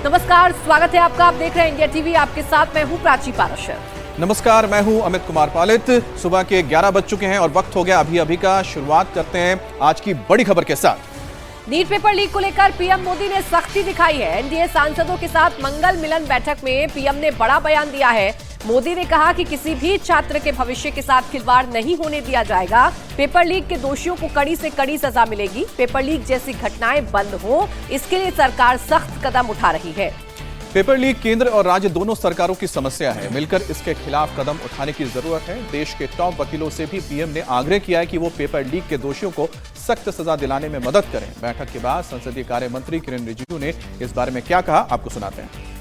नमस्कार, स्वागत है आपका। आप देख रहे हैं इंडिया टीवी। आपके साथ मैं हूं प्राची पाराशर। नमस्कार, मैं हूं अमित कुमार पालित। सुबह के 11 बज चुके हैं और वक्त हो गया अभी का। शुरुआत करते हैं आज की बड़ी खबर के साथ। नीट पेपर लीक को लेकर पीएम मोदी ने सख्ती दिखाई है। एनडीए सांसदों के साथ मंगल मिलन बैठक में पीएम ने बड़ा बयान दिया है। मोदी ने कहा कि किसी भी छात्र के भविष्य के साथ खिलवाड़ नहीं होने दिया जाएगा। पेपर लीक के दोषियों को कड़ी से कड़ी सजा मिलेगी। पेपर लीक जैसी घटनाएं बंद हो, इसके लिए सरकार सख्त कदम उठा रही है। पेपर लीक केंद्र और राज्य दोनों सरकारों की समस्या है। मिलकर इसके खिलाफ कदम उठाने की जरूरत है। देश के टॉप वकीलों से भी पीएम ने आग्रह किया है कि वो पेपर लीक के दोषियों को सख्त सजा दिलाने में मदद करें। बैठक के बाद संसदीय कार्य मंत्री किरेन रिजिजू ने इस बारे में क्या कहा, आपको सुनाते हैं।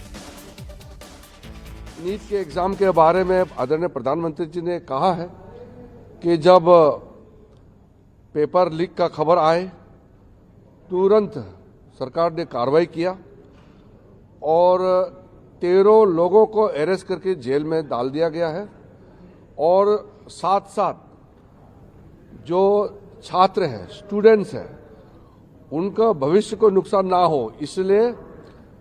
नीट के एग्जाम के बारे में आदरणीय प्रधानमंत्री जी ने कहा है कि जब पेपर लीक का खबर आए तुरंत सरकार ने कार्रवाई किया और 13 लोगों को अरेस्ट करके जेल में डाल दिया गया है और साथ साथ जो छात्र हैं, स्टूडेंट्स हैं, उनका भविष्य को नुकसान ना हो इसलिए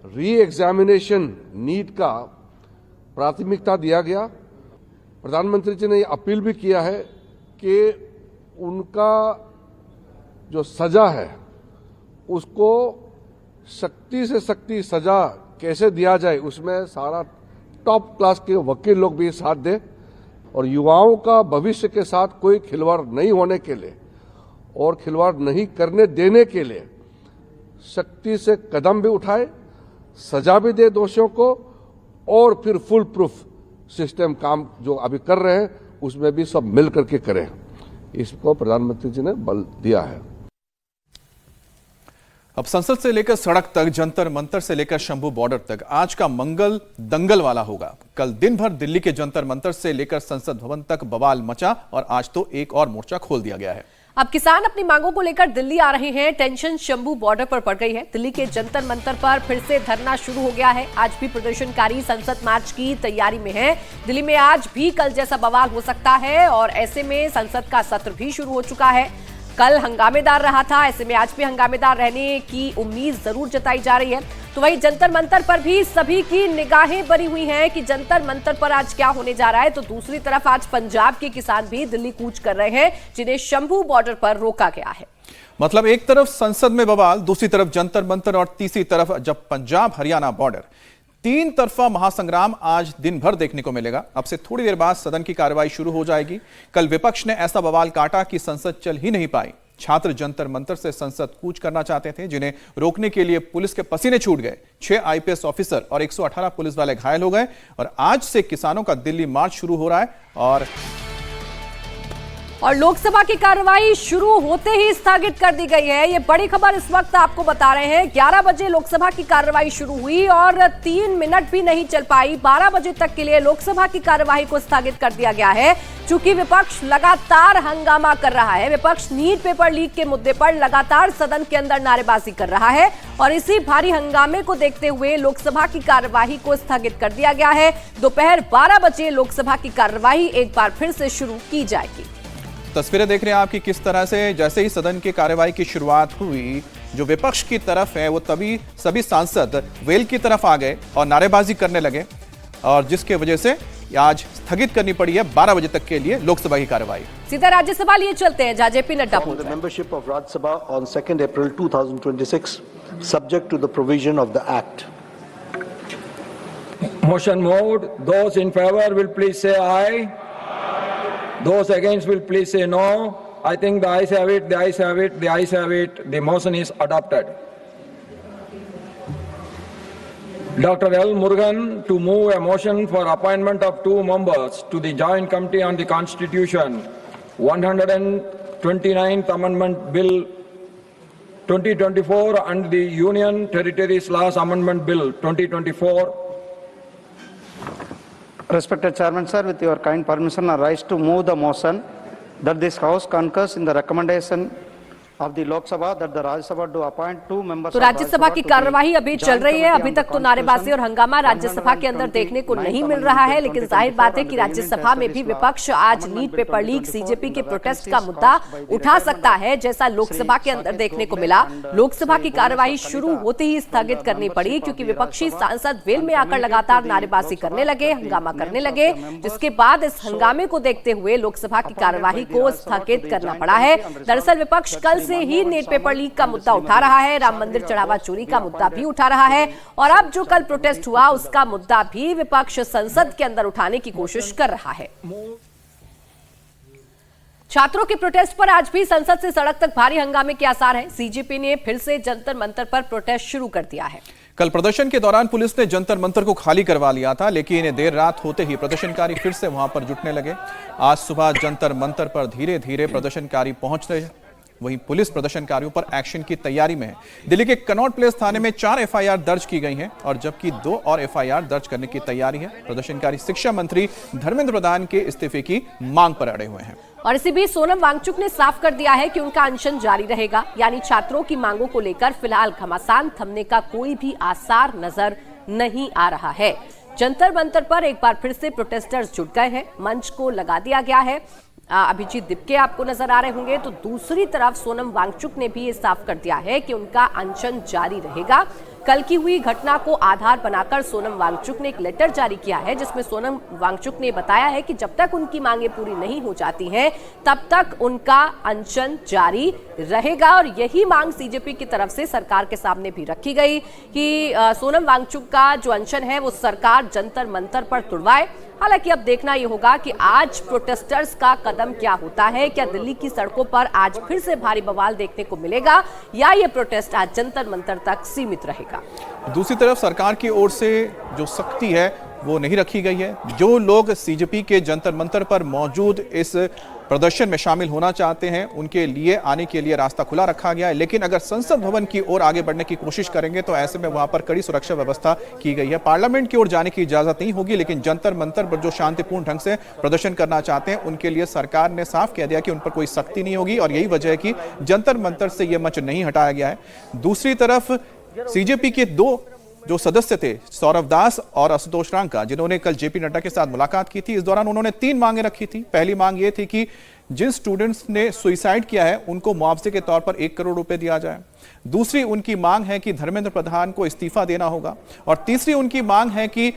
री एग्जामिनेशन नीट का प्राथमिकता दिया गया। प्रधानमंत्री जी ने ये अपील भी किया है कि उनका जो सजा है उसको सख्ती से सख्ती सजा कैसे दिया जाए, उसमें सारा टॉप क्लास के वकील लोग भी साथ दें और युवाओं का भविष्य के साथ कोई खिलवाड़ नहीं होने के लिए और खिलवाड़ नहीं करने देने के लिए सख्ती से कदम भी उठाए, सजा भी दे दोषियों को और फिर फुल प्रूफ सिस्टम काम जो अभी कर रहे हैं उसमें भी सब मिल करके करें। इसको प्रधानमंत्री जी ने बल दिया है। अब संसद से लेकर सड़क तक, जंतर मंतर से लेकर शंभू बॉर्डर तक आज का मंगल दंगल वाला होगा। कल दिन भर दिल्ली के जंतर मंतर से लेकर संसद भवन तक बवाल मचा और आज तो एक और मोर्चा खोल दिया गया है। अब किसान अपनी मांगों को लेकर दिल्ली आ रहे हैं। टेंशन शंभू बॉर्डर पर पड़ गई है। दिल्ली के जंतर मंतर पर फिर से धरना शुरू हो गया है। आज भी प्रदर्शनकारी संसद मार्च की तैयारी में है। दिल्ली में आज भी कल जैसा बवाल हो सकता है और ऐसे में संसद का सत्र भी शुरू हो चुका है। कल हंगामेदार रहा था, ऐसे में आज भी हंगामेदार रहने की उम्मीद जरूर जताई जा रही है। तो वहीं जंतर मंतर पर भी सभी की निगाहें बनी हुई हैं कि जंतर मंतर पर आज क्या होने जा रहा है। तो दूसरी तरफ आज पंजाब के किसान भी दिल्ली कूच कर रहे हैं, जिन्हें शंभू बॉर्डर पर रोका गया है। मतलब एक तरफ संसद में बवाल, दूसरी तरफ जंतर मंतर और तीसरी तरफ जब पंजाब हरियाणा बॉर्डर, तीन तरफा महासंग्राम आज दिन भर देखने को मिलेगा। अब से थोड़ी देर बाद सदन की कार्रवाई शुरू हो जाएगी। कल विपक्ष ने ऐसा बवाल काटा कि संसद चल ही नहीं पाई। छात्र जंतर मंतर से संसद कूच करना चाहते थे, जिन्हें रोकने के लिए पुलिस के पसीने छूट गए। 6 आईपीएस ऑफिसर और 118 पुलिस वाले घायल हो गए और आज से किसानों का दिल्ली मार्च शुरू हो रहा है और लोकसभा की कार्रवाई शुरू होते ही स्थगित कर दी गई है। ये बड़ी खबर इस वक्त आपको बता रहे हैं। 11 बजे लोकसभा की कार्रवाई शुरू हुई और 3 मिनट भी नहीं चल पाई। 12 बजे तक के लिए लोकसभा की कार्रवाई को स्थगित कर दिया गया है। चूंकि विपक्ष लगातार हंगामा कर रहा है, विपक्ष नीट पेपर लीक के मुद्दे पर लगातार सदन के अंदर नारेबाजी कर रहा है और इसी भारी हंगामे को देखते हुए लोकसभा की कार्यवाही को स्थगित कर दिया गया है। दोपहर 12 बजे लोकसभा की कार्यवाही एक बार फिर से शुरू की जाएगी। तस्वीरें देख रहे हैं आपकी किस तरह से जैसे ही सदन की कार्यवाही की शुरुआत हुई, जो विपक्ष की तरफ है वो तभी सभी सांसद वेल की तरफ आ गए और नारेबाजी करने लगे और जिसके वजह से आज स्थगित करनी पड़ी है 12 बजे तक के लिए लोकसभा की कार्यवाही। सीधा राज्यसभा लिए चलते हैं, जहां जेपी नड्डा पहुंच गए। Membership of Rajya Sabha on 2 April 2026 subject to the provision of the act. Motion moved. Those in favor will please say aye. Those against will please say no. I think the ayes have it, the ayes have it, the ayes have it. The motion is adopted. Dr. L. Murugan to move a motion for appointment of 2 members to the Joint Committee on the Constitution, 129th Amendment Bill 2024 and the Union Territories Laws Amendment Bill 2024. Respected Chairman, sir, with your kind permission, I rise to move the motion that this House concurs in the recommendation of the Lok Sabha that the Rajya Sabha do appoint 2 members. तो राज्यसभा की कार्यवाही अभी चल रही है। अभी तक तो नारेबाजी और हंगामा राज्यसभा के अंदर देखने को नहीं मिल रहा है, लेकिन जाहिर बात है कि राज्यसभा में भी विपक्ष आज नीट पेपर लीक, सीजेपी के प्रोटेस्ट का मुद्दा उठा सकता है, जैसा लोकसभा के अंदर देखने को मिला। लोकसभा की कार्यवाही शुरू होते ही स्थगित करनी पड़ी क्योंकि विपक्षी सांसद वेल में आकर लगातार नारेबाजी करने लगे, हंगामा करने लगे, जिसके बाद इस हंगामे को देखते हुए लोकसभा की कार्यवाही को स्थगित करना पड़ा है। दरअसल विपक्ष कल से ही नीट पेपर लीक का मुद्दा उठा रहा है, राम मंदिर चढ़ावा चोरी का मुद्दा भी उठा रहा है, और अब जो कल प्रोटेस्ट हुआ उसका मुद्दा भी विपक्ष संसद के अंदर उठाने की कोशिश कर रहा है। छात्रों के प्रोटेस्ट पर आज भी संसद से सड़क तक भारी हंगामे के आसार हैं। सीजेपी ने फिर से जंतर मंतर पर प्रोटेस्ट शुरू कर दिया है। कल प्रदर्शन के दौरान पुलिस ने जंतर मंतर को खाली करवा लिया था, लेकिन देर रात होते ही प्रदर्शनकारी फिर से वहां पर जुटने लगे। आज सुबह जंतर मंतर पर धीरे धीरे प्रदर्शनकारी पहुंच रहे हैं। वहीं पुलिस प्रदर्शनकारियों पर एक्शन की तैयारी में है। दिल्ली के कनॉट प्लेस थाने में 4 एफआईआर दर्ज की गई हैं और जबकि 2 और एफआईआर दर्ज करने की तैयारी है। प्रदर्शनकारी शिक्षा मंत्री धर्मेंद्र प्रधान के इस्तीफे की मांग पर अड़े हुए हैं। और इसी बीच सोनम वांगचुक ने साफ कर दिया है कि उनका अनशन जारी रहेगा, यानी छात्रों की मांगों को लेकर फिलहाल घमासान थमने का कोई भी आसार नजर नहीं आ रहा है। जंतर मंतर पर एक बार फिर से प्रोटेस्टर्स जुट गए हैं, मंच को लगा दिया गया है। अभिजीत दिपके आपको नजर आ रहे होंगे, तो दूसरी तरफ सोनम वांगचुक ने भी ये साफ कर दिया है कि उनका अनशन जारी रहेगा। कल की हुई घटना को आधार बनाकर सोनम वांगचुक ने एक लेटर जारी किया है, जिसमें सोनम वांगचुक ने बताया है कि जब तक उनकी मांगे पूरी नहीं हो जाती हैं तब तक उनका अनशन जारी रहेगा। और यही मांग सीजेपी की तरफ से सरकार के सामने भी रखी गई कि सोनम वांगचुक का जो अनशन है वो सरकार जंतर मंतर पर तुड़वाए। हालांकि अब देखना यह होगा कि आज प्रोटेस्टर्स का कदम क्या होता है। क्या दिल्ली की सड़कों पर आज फिर से भारी बवाल देखने को मिलेगा या ये प्रोटेस्ट आज जंतर मंतर तक सीमित रहेगा? दूसरी तरफ सरकार की ओर से जो सख्ती है वो नहीं रखी गई है। जो लोग सीजेपी के जंतर मंतर पर मौजूद इस प्रदर्शन में शामिल होना चाहते हैं उनके लिए आने के लिए रास्ता खुला रखा गया है, लेकिन अगर संसद भवन की ओर आगे बढ़ने की कोशिश करेंगे तो ऐसे में वहां पर कड़ी सुरक्षा व्यवस्था की गई है। पार्लियामेंट की ओर जाने की इजाजत नहीं होगी, लेकिन जंतर मंतर पर जो शांतिपूर्ण ढंग से प्रदर्शन करना चाहते हैं उनके लिए सरकार ने साफ कह दिया कि उन पर कोई सख्ती नहीं होगी और यही वजह है कि जंतर मंतर से यह मंच नहीं हटाया गया है। दूसरी तरफ सीजेपी के 2 जो सदस्य थे, सौरभ दास और आशुतोष रांका, जिन्होंने कल जेपी नड्डा के साथ मुलाकात की थी, इस दौरान उन्होंने 3 मांगे रखी थी। पहली मांग ये थी कि जिन स्टूडेंट्स ने सुसाइड किया है उनको मुआवजे के तौर पर 1 करोड़ रुपए दिया जाए। दूसरी उनकी मांग है कि धर्मेंद्र प्रधान को इस्तीफा देना होगा और तीसरी उनकी मांग है कि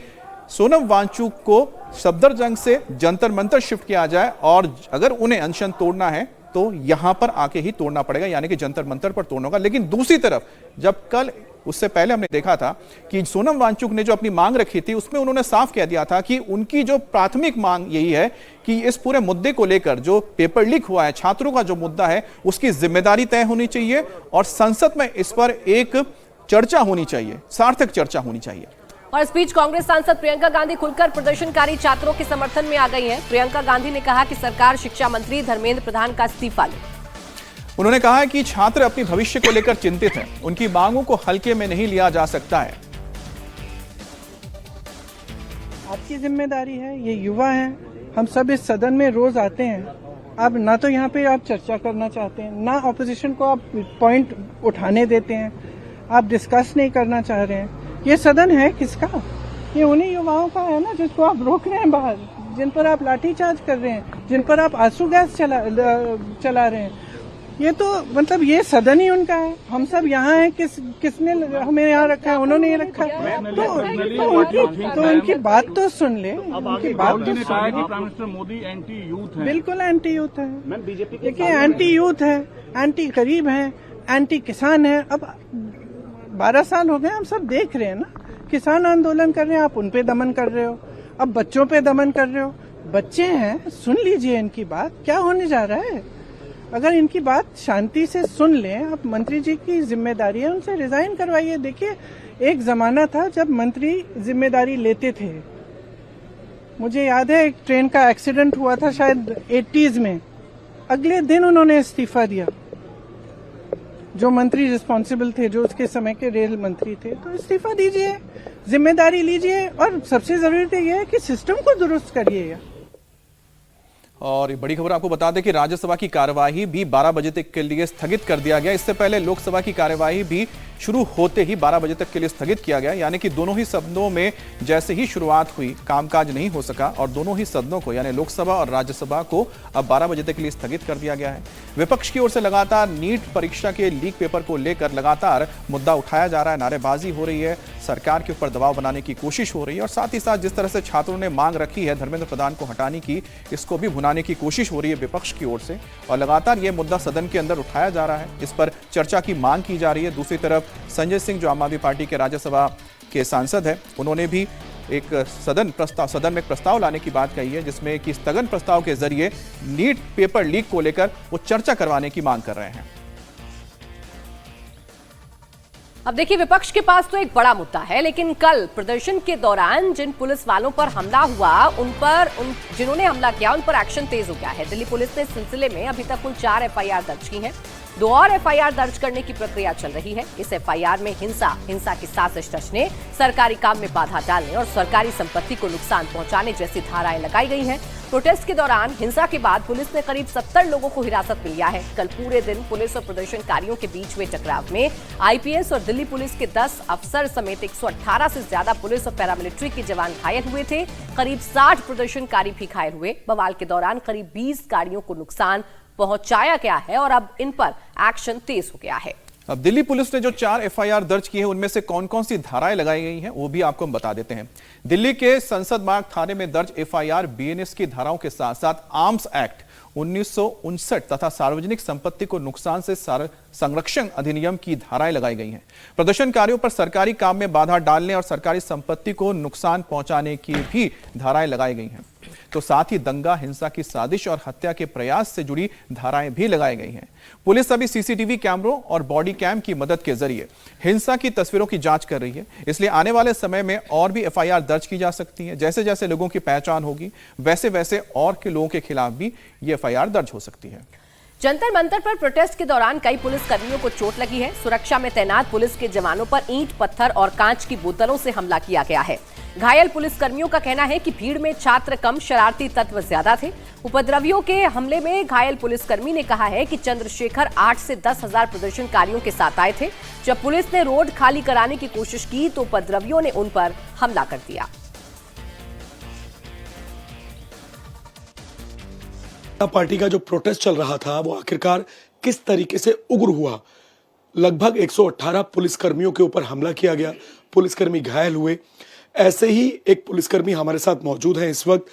सोनम वांगचुक को सफदरजंग से जंतर मंतर शिफ्ट किया जाए और अगर उन्हें अनशन तोड़ना है तो यहां पर आके ही तोड़ना पड़ेगा, यानी कि जंतर मंतर पर तोड़ना होगा। लेकिन दूसरी तरफ जब कल उससे पहले हमने देखा था कि सोनम वांगचुक ने जो अपनी मांग रखी थी उसमें उन्होंने साफ कह दिया था कि उनकी जो प्राथमिक मांग यही है कि इस पूरे मुद्दे को लेकर जो पेपर लीक हुआ है, छात्रों का जो मुद्दा है, उसकी जिम्मेदारी तय होनी चाहिए और संसद में इस पर एक चर्चा होनी चाहिए, सार्थक चर्चा होनी चाहिए। और इस बीच कांग्रेस सांसद प्रियंका गांधी खुलकर प्रदर्शनकारी छात्रों के समर्थन में आ गई हैं। प्रियंका गांधी ने कहा कि सरकार शिक्षा मंत्री धर्मेंद्र प्रधान का इस्तीफा ले। उन्होंने कहा है कि छात्र अपने भविष्य को लेकर चिंतित हैं, उनकी मांगों को हल्के में नहीं लिया जा सकता है। आपकी जिम्मेदारी है, ये युवा हैं, हम सब इस सदन में रोज आते हैं। अब ना तो यहाँ पे आप चर्चा करना चाहते हैं, ना ऑपोजिशन को आप पॉइंट उठाने देते हैं, आप डिस्कस नहीं करना चाह रहे हैं। ये सदन है किसका? ये उन्हीं युवाओं का है ना जिसको आप रोक रहे हैं बाहर, जिन पर आप लाठीचार्ज कर रहे हैं, जिन पर आप आंसू गैस चला रहे हैं। ये तो मतलब ये सदन ही उनका है। हम सब यहाँ हैं, किसने हमें यहाँ रखा है? उन्होंने ये रखा है। तो उनकी बात तो सुन ले, उनकी बात तो सुन ले। Prime minister Modi anti youth है, बिल्कुल एंटी यूथ है। देखिए एंटी यूथ है, एंटी गरीब है, एंटी किसान है। अब 12 साल हो गए, हम सब देख रहे हैं ना, किसान आंदोलन कर रहे हैं, आप उन पे दमन कर रहे हो, अब बच्चों पे दमन कर रहे हो। बच्चे हैं, सुन लीजिए इनकी बात, क्या होने जा रहा है। अगर इनकी बात शांति से सुन लें, आप मंत्री जी की जिम्मेदारी है, उनसे रिजाइन करवाइए। देखिए एक जमाना था जब मंत्री जिम्मेदारी लेते थे। मुझे याद है एक ट्रेन का एक्सीडेंट हुआ था शायद 80s में, अगले दिन उन्होंने इस्तीफा दिया। जो मंत्री रिस्पॉन्सिबल थे, जो उसके समय के रेल मंत्री थे, तो इस्तीफा दीजिए, जिम्मेदारी लीजिए और सबसे जरूरी तो यह है कि सिस्टम को दुरुस्त करिएगा। और बड़ी खबर आपको बता दें कि राज्यसभा की कार्यवाही भी 12 बजे तक के लिए स्थगित कर दिया गया। इससे पहले लोकसभा की कार्यवाही भी शुरू होते ही 12 बजे तक के लिए स्थगित किया गया, यानी कि दोनों ही सदनों में जैसे ही शुरुआत हुई कामकाज नहीं हो सका और दोनों ही सदनों को यानी लोकसभा और राज्यसभा को अब 12 बजे तक के लिए स्थगित कर दिया गया है। विपक्ष की ओर से लगातार नीट परीक्षा के लीक पेपर को लेकर लगातार मुद्दा उठाया जा रहा है, नारेबाजी हो रही है, सरकार के ऊपर दबाव बनाने की कोशिश हो रही है और साथ ही साथ जिस तरह से छात्रों ने मांग रखी है धर्मेंद्र प्रधान को हटाने की, इसको भी भुनाने की कोशिश हो रही है विपक्ष की ओर से और लगातार यह मुद्दा सदन के अंदर उठाया जा रहा है, इस पर चर्चा की मांग की जा रही है। दूसरी तरफ संजय सिंह जो आम आदमी पार्टी के राज्यसभा के सांसद हैं, उन्होंने भी एक सदन में एक प्रस्ताव लाने की बात कही है जिसमें कि स्थगन प्रस्ताव के जरिए नीट पेपर लीक को लेकर वो चर्चा करवाने की मांग कर रहे हैं। अब देखिए, विपक्ष के पास तो एक बड़ा मुद्दा है, लेकिन कल प्रदर्शन के दौरान जिन पुलिस वालों पर हमला हुआ जिन्होंने हमला किया उन पर एक्शन तेज हो गया है। दिल्ली पुलिस ने इस सिलसिले में अभी तक कुल 4 एफआईआर दर्ज की हैं। 2 और एफआईआर दर्ज करने की प्रक्रिया चल रही है। इस एफआईआर में हिंसा की साजिश रचने, सरकारी काम में बाधा डालने और सरकारी संपत्ति को नुकसान पहुंचाने जैसी धाराएं लगाई गई हैं। प्रोटेस्ट के दौरान हिंसा के बाद पुलिस ने करीब 70 लोगों को हिरासत में लिया है। कल पूरे दिन पुलिस और प्रदर्शनकारियों के बीच हुए टकराव में आईपीएस और दिल्ली पुलिस के 10 अफसर समेत 118 से ज्यादा पुलिस और पैरामिलिट्री के जवान घायल हुए थे। करीब 60 प्रदर्शनकारी भी घायल हुए। बवाल के दौरान करीब 20 गाड़ियों को नुकसान पहुंचाया गया है और अब इन पर एक्शन तेज हो गया है। अब दिल्ली पुलिस ने जो 4 एफआईआर दर्ज की है उनमें से कौन कौन सी धाराएं लगाई गई हैं वो भी आपको हम बता देते हैं। दिल्ली के संसद मार्ग थाने में दर्ज एफआईआर बीएनएस की धाराओं के साथ साथ आर्म्स एक्ट 1959 तथा सार्वजनिक संपत्ति को नुकसान से संरक्षण अधिनियम की धाराएं लगाई गई हैं। प्रदर्शनकारियों पर सरकारी काम में बाधा डालने और सरकारी संपत्ति को नुकसान पहुंचाने की भी धाराएं लगाई गई हैं। तो साथ ही दंगा, हिंसा की साजिश और हत्या के प्रयास से जुड़ी धाराएं भी लगाई गई हैं। पुलिस अभी सीसीटीवी कैमरों और बॉडी कैम की मदद के जरिए हिंसा की तस्वीरों की जांच कर रही है, इसलिए आने वाले समय में और भी एफआईआर दर्ज की जा सकती है। जैसे जैसे लोगों की पहचान होगी वैसे वैसे और के लोगों के खिलाफ भी ये एफआईआर दर्ज हो सकती है। जंतर मंतर पर प्रोटेस्ट के दौरान कई पुलिस कर्मियों को चोट लगी है। सुरक्षा में तैनात पुलिस के जवानों पर ईंट, पत्थर और कांच की बोतलों से हमला किया गया है। घायल पुलिस कर्मियों का कहना है कि भीड़ में छात्र कम, शरारती तत्व ज्यादा थे। उपद्रवियों के हमले में घायल पुलिसकर्मी ने कहा है कि चंद्रशेखर 8 से 10 हजार प्रदर्शनकारियों के साथ आए थे। जब पुलिस ने रोड खाली कराने की कोशिश की तो उपद्रवियों ने उन पर हमला कर दिया। पार्टी का जो प्रोटेस्ट चल रहा था वो आखिरकार किस तरीके से उग्र हुआ। लगभग 118 पुलिसकर्मियों के ऊपर हमला किया गया, पुलिसकर्मी घायल हुए। ऐसे ही एक पुलिसकर्मी हमारे साथ मौजूद है इस वक्त,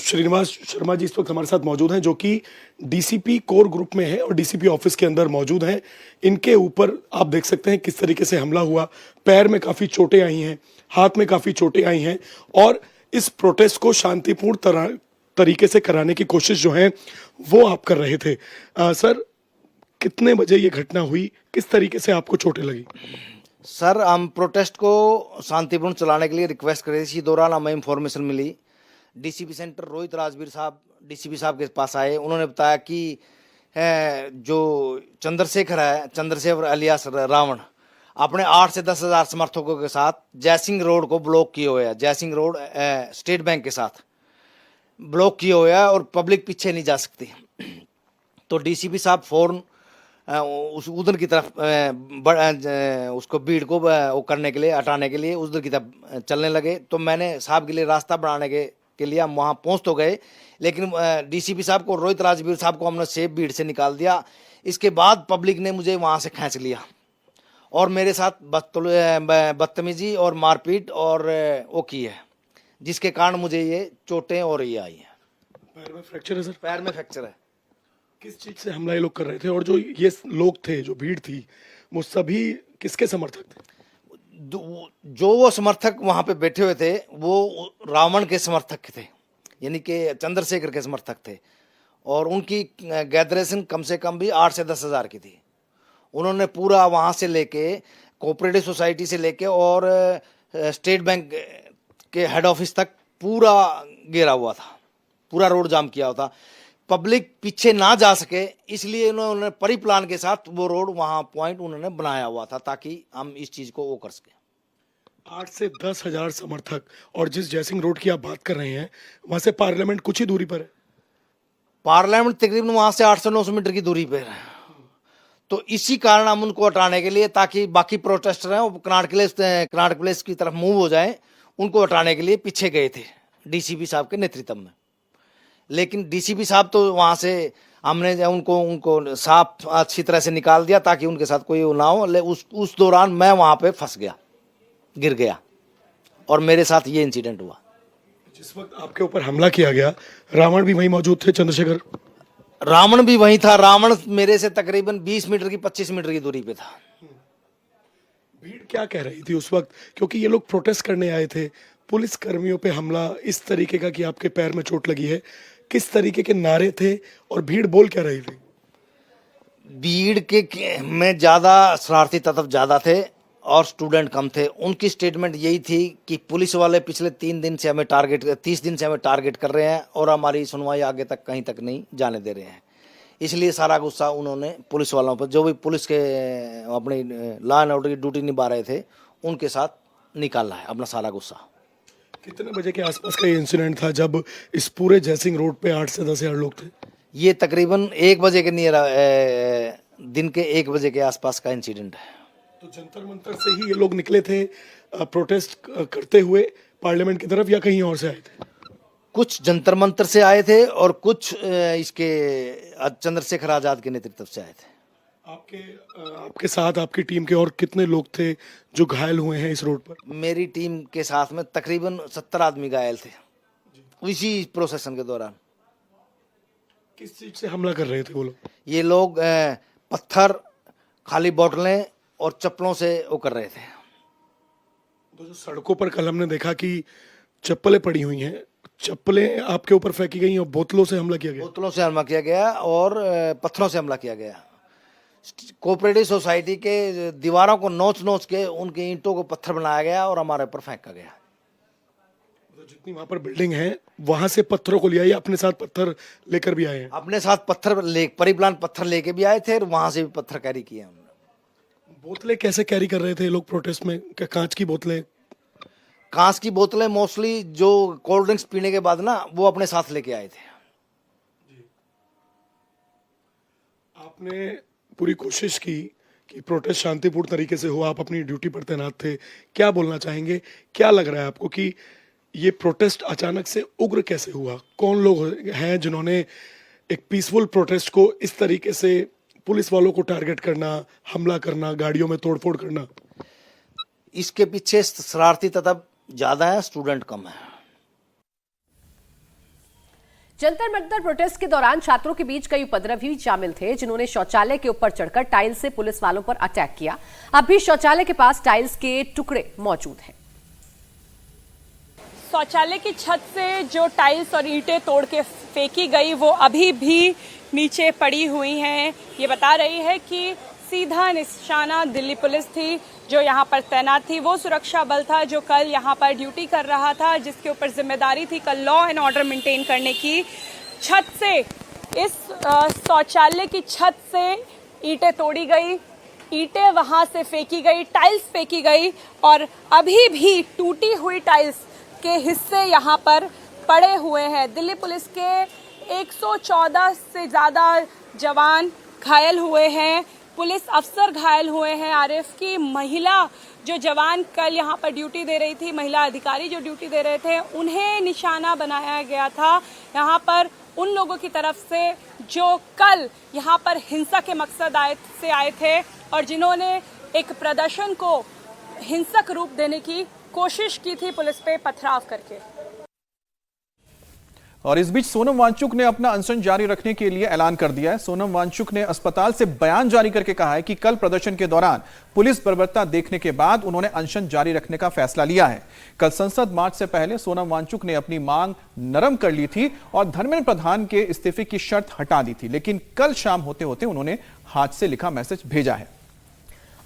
श्रीनिवास शर्मा जी इस वक्त हमारे साथ मौजूद हैं, जो कि डीसीपी कोर ग्रुप में है और डीसीपी ऑफिस के अंदर मौजूद हैं। इनके ऊपर आप देख सकते हैं किस तरीके से हमला हुआ। पैर में काफी चोटें आई हैं, हाथ में काफी चोटें आई हैं और इस प्रोटेस्ट को शांतिपूर्ण तरीके से कराने की कोशिश जो है वो आप कर रहे थे। सर, कितने बजे ये घटना हुई, किस तरीके से आपको चोटें लगी? सर, हम प्रोटेस्ट को शांतिपूर्ण चलाने के लिए रिक्वेस्ट कर रहे थे। इसी दौरान हमें इंफॉर्मेशन मिली, डीसीपी सेंटर रोहित राजवीर साहब डीसीपी साहब के पास आए। उन्होंने बताया कि जो चंद्रशेखर अलियास रावण अपने 8 से 10 हजार समर्थकों के साथ जयसिंह रोड को ब्लॉक किए हुए है। जयसिंह रोड स्टेट बैंक के साथ ब्लॉक किए हुए है और पब्लिक पीछे नहीं जा सकती। तो डीसीपी साहब फौरन उस उधर की तरफ उसको भीड़ को वो करने के लिए, हटाने के लिए उधर की तरफ चलने लगे। तो मैंने साहब के लिए रास्ता बनाने के लिए हम वहाँ पहुँच तो गए, लेकिन डीसीपी साहब को, रोहित राजवीर साहब को हमने सेफ भीड़ से निकाल दिया। इसके बाद पब्लिक ने मुझे वहाँ से खींच लिया और मेरे साथ बदतमीजी और मारपीट और वो की है, जिसके कारण मुझे ये चोटें और ये आई हैं। पैर में फ्रैक्चर है सर? पैर में फ्रैक्चर है। किस चीज से हमला ये लोग कर रहे थे और जो ये लोग थे, जो भीड़ थी, वो सभी किसके समर्थक थे? जो वो समर्थक वहां पे बैठे हुए थे वो रावण के समर्थक थे, यानी कि चंद्रशेखर के समर्थक थे और उनकी गैदरेशन कम से कम भी 8 से 10 हजार की थी। उन्होंने पूरा वहां से लेके कोऑपरेटिव सोसाइटी से लेके और स्टेट बैंक के हेड ऑफिस तक पूरा घेरा हुआ था, पूरा रोड जाम किया हुआ था। पब्लिक पीछे ना जा सके इसलिए उन्होंने परिप्लान के साथ वो रोड वहां पॉइंट उन्होंने बनाया हुआ था ताकि हम इस चीज को वो कर सके। 8 से 10 हजार समर्थक, और जिस जयसिंह रोड की आप बात कर रहे हैं वहां से पार्लियामेंट कुछ ही दूरी पर है। पार्लियामेंट तकरीबन वहां से 800-900 मीटर की दूरी पे है, तो इसी कारण हम उनको हटाने के लिए, ताकि बाकी प्रोटेस्टर हैं वो कनाट प्लेस की तरफ मूव हो जाएं, उनको हटाने के लिए पीछे गए थे डीसीपी साहब के नेतृत्व में। लेकिन डीसीपी साहब तो वहां से हमने उनको साफ अच्छी तरह से निकाल दिया ताकि उनके साथ कोई ना हो। उस दौरान मैं वहां पे फंस गया, गिर गया, और मेरे साथ ये इंसिडेंट हुआ। जिस वक्त आपके ऊपर हमला किया गया, रावण भी वहीं मौजूद थे? चंद्रशेखर रावण भी वहीं था। रावण मेरे से तकरीबन 20 मीटर की 25 मीटर की दूरी पे था। भीड़ क्या कह रही थी उस वक्त, क्योंकि ये लोग प्रोटेस्ट करने आए थे, पुलिस कर्मियों पे हमला इस तरीके का कि आपके पैर में चोट लगी है, किस तरीके के नारे थे और भीड़ बोल क्या रही थी? भीड़ के में ज्यादा शरारती तत्व ज्यादा थे और स्टूडेंट कम थे। उनकी स्टेटमेंट यही थी कि पुलिस वाले पिछले 30 दिन से हमें टारगेट कर रहे हैं और हमारी सुनवाई आगे तक कहीं तक नहीं जाने दे रहे हैं। इसलिए सारा गुस्सा उन्होंने पुलिस वालों पर, जो भी पुलिस के अपनी लॉ एंड ऑर्डर की ड्यूटी निभा रहे थे, उनके साथ निकाला है अपना सारा गुस्सा। कितने बजे के आसपास का ये इंसिडेंट था जब इस पूरे जयसिंह रोड पे 8 से 10,000 लोग थे? ये तकरीबन 1 बजे के नियर, दिन के 1 बजे के आसपास का इंसिडेंट है। तो जंतर मंतर से ही ये लोग निकले थे प्रोटेस्ट करते हुए पार्लियामेंट की तरफ, या कहीं और से आए थे? कुछ जंतर मंतर से आए थे और कुछ इसके चंद्रशेखर आजाद के नेतृत्व से आए थे। आपके साथ आपकी टीम के और कितने लोग थे जो घायल हुए हैं इस रोड पर? मेरी टीम के साथ में तकरीबन 70 आदमी घायल थे इसी प्रोसेशन के दौरान। किस चीज से हमला कर रहे थे वो लोग? ये लोग पत्थर, खाली बोतलें और चप्पलों से वो कर रहे थे। तो जो सड़कों पर कल हमने देखा कि चप्पलें पड़ी हुई हैं, चप्पलें आपके ऊपर फेंकी गई और बोतलों से हमला किया गया? बोतलों से हमला किया गया और पत्थरों से हमला किया गया। कोऑपरेटिव सोसाइटी के दीवारों को नोच के उनके ईंटों को पत्थर बनाया गया और हमारे ऊपर फेंका गया। तो जितनी वहां पर बिल्डिंग है वहां से पत्थरों को ले आए, अपने साथ पत्थर लेकर भी आए हैं? अपने साथ परिप्लान पत्थर लेके भी आए थे और वहां से भी पत्थर कैरी किए हमने। बोतलें कैसे कैरी कर रहे थे लोग प्रोटेस्ट में? क्या कांच की बोतलें? कांच की बोतलें मोस्टली जो कोल्ड ड्रिंक्स पीने के बाद ना वो अपने साथ लेके आए थे। आपने पूरी कोशिश की कि प्रोटेस्ट शांतिपूर्ण तरीके से हो, आप अपनी ड्यूटी पर तैनात थे, क्या बोलना चाहेंगे? क्या लग रहा है आपको कि ये प्रोटेस्ट अचानक से उग्र कैसे हुआ? कौन लोग हैं जिन्होंने एक पीसफुल प्रोटेस्ट को इस तरीके से पुलिस वालों को टारगेट करना, हमला करना, गाड़ियों में तोड़फोड़ करना? इसके पीछे शरारती तत्व ज्यादा है, स्टूडेंट कम है। जंतर मंतर प्रोटेस्ट के दौरान छात्रों के बीच कई उपद्रवी भी शामिल थे, जिन्होंने शौचालय के ऊपर चढ़कर टाइल्स से पुलिस वालों पर अटैक किया। अब भी शौचालय के पास टाइल्स के टुकड़े मौजूद हैं। शौचालय की छत से जो टाइल्स और ईंटें तोड़ के फेंकी गई वो अभी भी नीचे पड़ी हुई हैं। ये बता रही है कि सीधा निशाना दिल्ली पुलिस थी जो यहाँ पर तैनात थी। वो सुरक्षा बल था जो कल यहाँ पर ड्यूटी कर रहा था, जिसके ऊपर जिम्मेदारी थी कल लॉ एंड ऑर्डर मेंटेन करने की। छत से, इस शौचालय की छत से ईंटें तोड़ी गई, ईंटें वहां से फेंकी गई, टाइल्स फेंकी गई और अभी भी टूटी हुई टाइल्स के हिस्से यहाँ पर पड़े हुए हैं। दिल्ली पुलिस के 114 से ज्यादा जवान घायल हुए हैं, पुलिस अफसर घायल हुए हैं। आरएफ की महिला जो जवान कल यहाँ पर ड्यूटी दे रही थी, महिला अधिकारी जो ड्यूटी दे रहे थे, उन्हें निशाना बनाया गया था यहाँ पर उन लोगों की तरफ से जो कल यहाँ पर हिंसा के मकसद से आए थे और जिन्होंने एक प्रदर्शन को हिंसक रूप देने की कोशिश की थी पुलिस पे पथराव करके। और इस बीच सोनम वांगचुक ने अपना अनशन जारी रखने के लिए ऐलान कर दिया है। सोनम वांगचुक ने अस्पताल से बयान जारी करके कहा है कि कल प्रदर्शन के दौरान पुलिस बर्बरता देखने के बाद उन्होंने अनशन जारी रखने का फैसला लिया है। कल संसद मार्च से पहले सोनम वांगचुक ने अपनी मांग नरम कर ली थी और धर्मेंद्र प्रधान के इस्तीफे की शर्त हटा दी थी, लेकिन कल शाम होते होते उन्होंने हाथ से लिखा मैसेज भेजा है।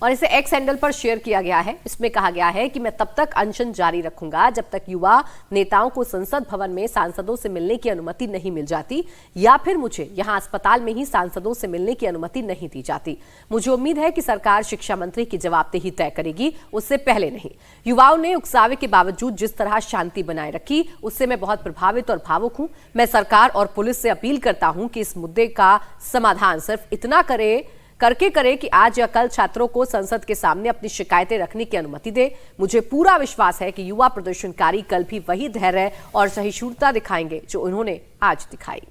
और इसे एक्स हैंडल पर शेयर किया गया है। इसमें कहा गया है कि मैं तब तक अनशन जारी रखूंगा जब तक युवा नेताओं को संसद भवन में सांसदों से मिलने की अनुमति नहीं मिल जाती या फिर मुझे यहां अस्पताल में ही सांसदों से मिलने की अनुमति नहीं दी जाती। मुझे उम्मीद है कि सरकार शिक्षा मंत्री की जवाबदेही तय करेगी, उससे पहले नहीं। युवाओं ने उकसावे के बावजूद जिस तरह शांति बनाए रखी, उससे मैं बहुत प्रभावित और भावुक हूं। मैं सरकार और पुलिस से अपील करता हूं कि इस मुद्दे का समाधान सिर्फ इतना करे कि आज या कल छात्रों को संसद के सामने अपनी शिकायतें रखने की अनुमति दे। मुझे पूरा विश्वास है कि युवा प्रदर्शनकारी कल भी वही धैर्य और सहिष्णुता दिखाएंगे जो उन्होंने आज दिखाई।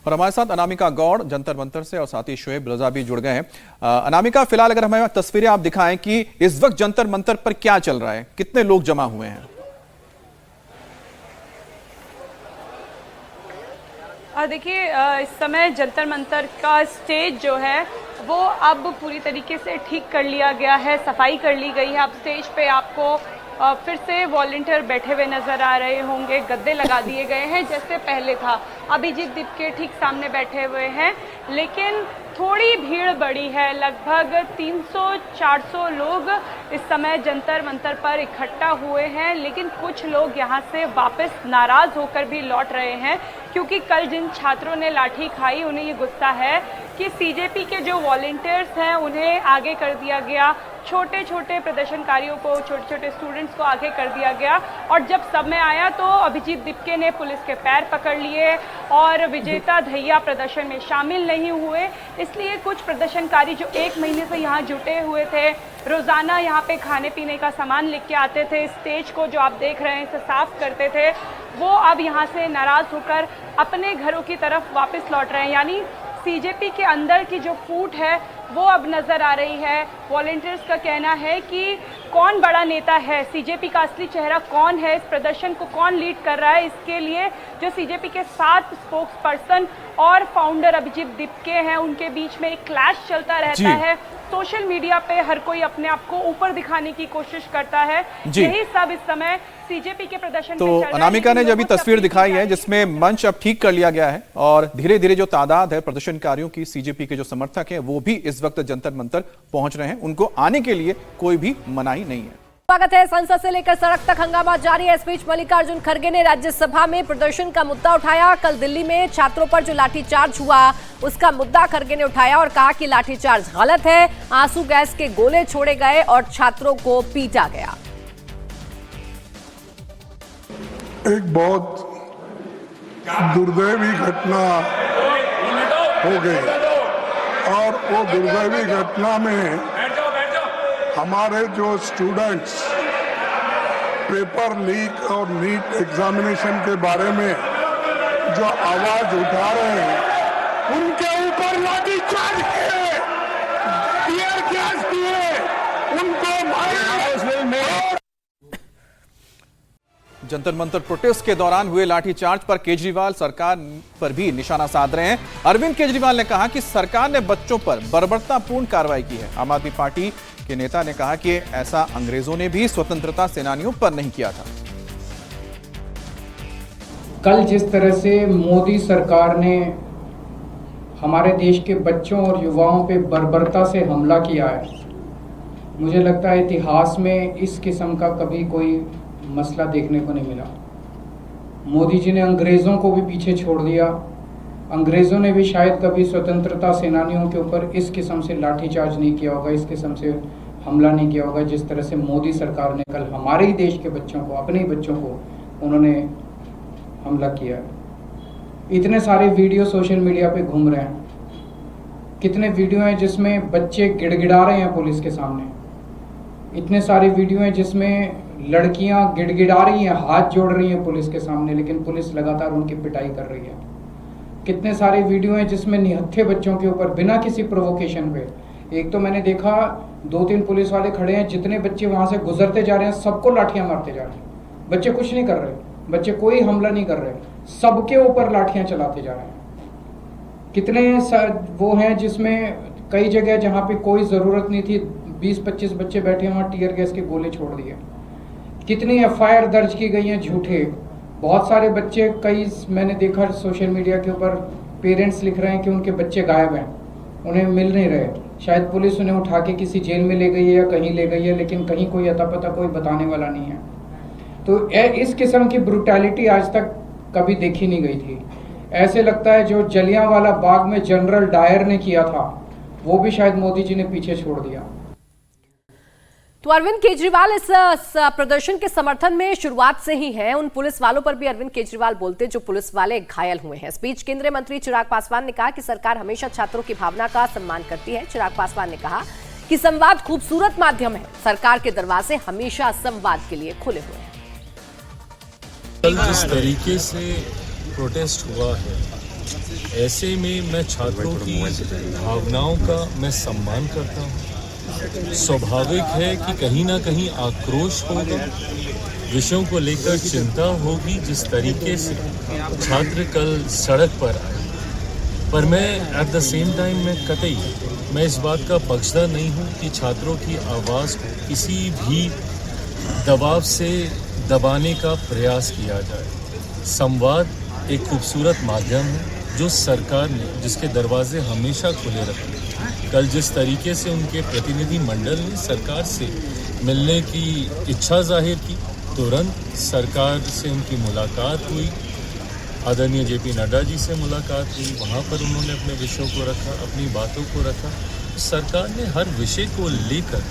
और हमारे साथ अनामिका गौड़ जंतर मंतर से और साथ ही शोएब रजा भी जुड़ गए हैं। अनामिका, फिलहाल अगर हमें तस्वीरें आप दिखाएं कि इस वक्त जंतर मंतर पर क्या चल रहा है, कितने लोग जमा हुए हैं? देखिए, इस समय जंतर मंतर का स्टेज जो है वो अब पूरी तरीके से ठीक कर लिया गया है, सफाई कर ली गई है। अब स्टेज पे आपको फिर से वॉलंटियर बैठे हुए नजर आ रहे होंगे, गद्दे लगा दिए गए हैं जैसे पहले था। अभिजीत दीप के ठीक सामने बैठे हुए हैं, लेकिन थोड़ी भीड़ बढ़ी है। लगभग 300-400 लोग इस समय जंतर मंतर पर इकट्ठा हुए हैं, लेकिन कुछ लोग यहां से वापस नाराज होकर भी लौट रहे हैं, क्योंकि कल जिन छात्रों ने लाठी खाई उन्हें ये गुस्सा है कि सीजेपी के जो वॉलंटियर्स हैं उन्हें आगे कर दिया गया, छोटे छोटे प्रदर्शनकारियों को, छोटे छोटे स्टूडेंट्स को आगे कर दिया गया। और जब समय आया तो अभिजीत दिपके ने पुलिस के पैर पकड़ लिए और विजेता धैया प्रदर्शन में शामिल नहीं हुए। इसलिए कुछ प्रदर्शनकारी जो 1 महीने से यहाँ जुटे हुए थे, रोजाना यहाँ पे खाने पीने का सामान लेके आते थे, स्टेज को जो आप देख रहे हैं इसे साफ करते थे, वो अब यहाँ से नाराज होकर अपने घरों की तरफ वापस लौट रहे हैं। यानी सीजेपी के अंदर की जो फूट है वो अब नजर आ रही है। वॉलंटियर्स का कहना है कि कौन बड़ा नेता है, सीजेपी का असली चेहरा कौन है, इस प्रदर्शन को कौन लीड कर रहा है, इसके लिए जो सीजेपी के 7 स्पोक्स पर्सन और फाउंडर अभिजीत दिपके हैं उनके बीच में एक क्लैश चलता रहता है। सोशल मीडिया पे हर कोई अपने आप को ऊपर दिखाने की कोशिश करता है। यही सब इस समय सीजेपी के प्रदर्शन तो अनामिका ने जब तस्वीर दिखाई है जिसमें मंच अब ठीक कर लिया गया है और धीरे धीरे जो तादाद है प्रदर्शनकारियों की, सीजेपी के जो समर्थक हैं वो भी इस वक्त जंतर मंतर पहुंच रहे हैं, उनको आने के लिए कोई भी मनाही नहीं है। स्वागत है। संसद से लेकर सड़क तक हंगामा जारी है। इस बीच मल्लिकार्जुन खड़गे ने राज्यसभा में प्रदर्शन का मुद्दा उठाया। कल दिल्ली में छात्रों पर जो लाठीचार्ज हुआ उसका मुद्दा खड़गे ने उठाया और कहा कि लाठीचार्ज गलत है, आंसू गैस के गोले छोड़े गए और छात्रों को पीटा गया। एक बहुत दुर्दैवी घटना हो गई और वो दुर्दैवी घटना में हमारे जो स्टूडेंट्स पेपर लीक और नीट एग्जामिनेशन के बारे में जो आवाज उठा रहे हैं उनके ऊपर लाठीचार्ज किए, टीयर गैस दिए, उनको मारे। जंतर मंतर प्रोटेस्ट के दौरान हुए लाठीचार्ज पर केजरीवाल सरकार पर भी निशाना साध रहे हैं। अरविंद केजरीवाल ने कहा कि सरकार ने बच्चों पर बर्बरतापूर्ण कार्रवाई की है। आम आदमी पार्टी के नेता ने कहा कि ऐसा अंग्रेजों ने भी स्वतंत्रता सेनानियों पर नहीं किया था। कल जिस तरह से मोदी सरकार ने हमारे देश के बच्चों और युवाओं पे बर्बरता से हमला किया है, मुझे लगता है इतिहास में इस किस्म का कभी कोई मसला देखने को नहीं मिला। मोदी जी ने अंग्रेज़ों को भी पीछे छोड़ दिया। अंग्रेज़ों ने भी शायद कभी स्वतंत्रता सेनानियों के ऊपर इस किस्म से लाठीचार्ज नहीं किया होगा, इस किस्म से हमला नहीं किया होगा जिस तरह से मोदी सरकार ने कल हमारे ही देश के बच्चों को, अपने ही बच्चों को उन्होंने हमला किया है। इतने सारे वीडियो सोशल मीडिया पे घूम रहे हैं, कितने वीडियो हैं जिसमें बच्चे गिड़गिड़ा रहे हैं पुलिस के सामने, इतने सारे वीडियो हैं जिसमें लड़कियां गिड़गिड़ा रही हैं, हाथ जोड़ रही हैं पुलिस के सामने, लेकिन पुलिस लगातार उनकी पिटाई कर रही है। कितने सारे वीडियो हैं जिसमें निहत्थे बच्चों के ऊपर बिना किसी प्रोवोकेशन पे, एक तो मैंने देखा 2-3 पुलिस वाले खड़े हैं, जितने बच्चे वहां से गुजरते जा रहे हैं सबको लाठियां मारते जा रहे हैं। बच्चे कुछ नहीं कर रहे, बच्चे कोई हमला नहीं कर रहे, सबके ऊपर लाठियां चलाते जा रहे हैं। कितने वो हैं जिसमें कई जगह जहाँ पे कोई ज़रूरत नहीं थी 20-25 बच्चे बैठे वहाँ टीयर गैस के गोले छोड़ दिए। कितनी FIR दर्ज की गई हैं झूठे। बहुत सारे बच्चे, कई मैंने देखा सोशल मीडिया के ऊपर पेरेंट्स लिख रहे हैं कि उनके बच्चे गायब हैं, उन्हें मिल नहीं रहे। शायद पुलिस उन्हें उठा के किसी जेल में ले गई है या कहीं ले गई है, लेकिन कहीं कोई अता पता कोई बताने वाला नहीं है। तो इस किस्म की ब्रूटैलिटी आज तक कभी देखी नहीं गई थी। ऐसे लगता है जो जलियांवाला बाग में जनरल डायर ने किया था वो भी शायद मोदी जी ने पीछे छोड़ दिया। तो अरविंद केजरीवाल इस प्रदर्शन के समर्थन में शुरुआत से ही हैं। उन पुलिस वालों पर भी अरविंद केजरीवाल बोलते जो पुलिस वाले घायल हुए हैं। इस बीच केंद्रीय मंत्री चिराग पासवान ने कहा कि सरकार हमेशा छात्रों की भावना का सम्मान करती है। चिराग पासवान ने कहा कि संवाद खूबसूरत माध्यम है, सरकार के दरवाजे हमेशा संवाद के लिए खुले हुए हैं। कल जिस तरीके से प्रोटेस्ट हुआ है, ऐसे में मैं छात्रों की भावनाओं का मैं सम्मान करता हूँ। स्वाभाविक है कि कहीं ना कहीं आक्रोश होगा, विषयों को लेकर चिंता होगी जिस तरीके से छात्र कल सड़क पर आए। पर मैं एट द सेम टाइम मैं इस बात का पक्षधर नहीं हूँ कि छात्रों की आवाज़ को किसी भी दबाव से दबाने का प्रयास किया जाए। संवाद एक खूबसूरत माध्यम है जो सरकार ने जिसके दरवाजे हमेशा खुले रखे। कल जिस तरीके से उनके प्रतिनिधि मंडल ने सरकार से मिलने की इच्छा जाहिर की, तुरंत सरकार से उनकी मुलाकात हुई, आदरणीय जेपी नड्डा जी से मुलाकात हुई, वहाँ पर उन्होंने अपने विषयों को रखा, अपनी बातों को रखा। सरकार ने हर विषय को लेकर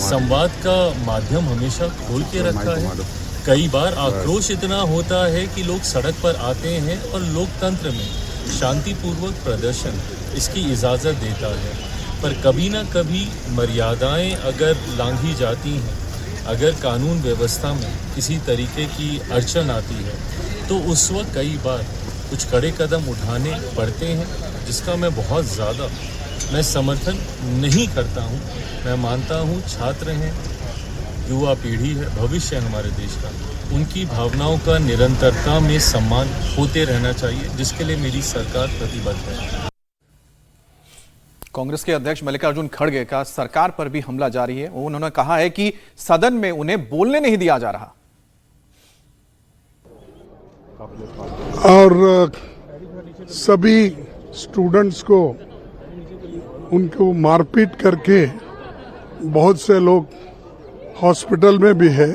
संवाद का माध्यम हमेशा खोल के रखा है। कई बार आक्रोश इतना होता है कि लोग सड़क पर आते हैं और लोकतंत्र में शांतिपूर्वक प्रदर्शन इसकी इजाज़त देता है, पर कभी ना कभी मर्यादाएं अगर लांघी जाती हैं, अगर कानून व्यवस्था में किसी तरीके की अड़चन आती है तो उस वक्त कई बार कुछ कड़े कदम उठाने पड़ते हैं, जिसका मैं बहुत ज़्यादा समर्थन नहीं करता हूं। मैं मानता हूं छात्र हैं, युवा पीढ़ी है, भविष्य है हमारे देश का, उनकी भावनाओं का निरंतरता में सम्मान होते रहना चाहिए, जिसके लिए मेरी सरकार प्रतिबद्ध है। कांग्रेस के अध्यक्ष मल्लिकार्जुन खड़गे का सरकार पर भी हमला जारी है। उन्होंने कहा है कि सदन में उन्हें बोलने नहीं दिया जा रहा। और सभी स्टूडेंट्स को उनको मारपीट करके बहुत से लोग हॉस्पिटल में भी है।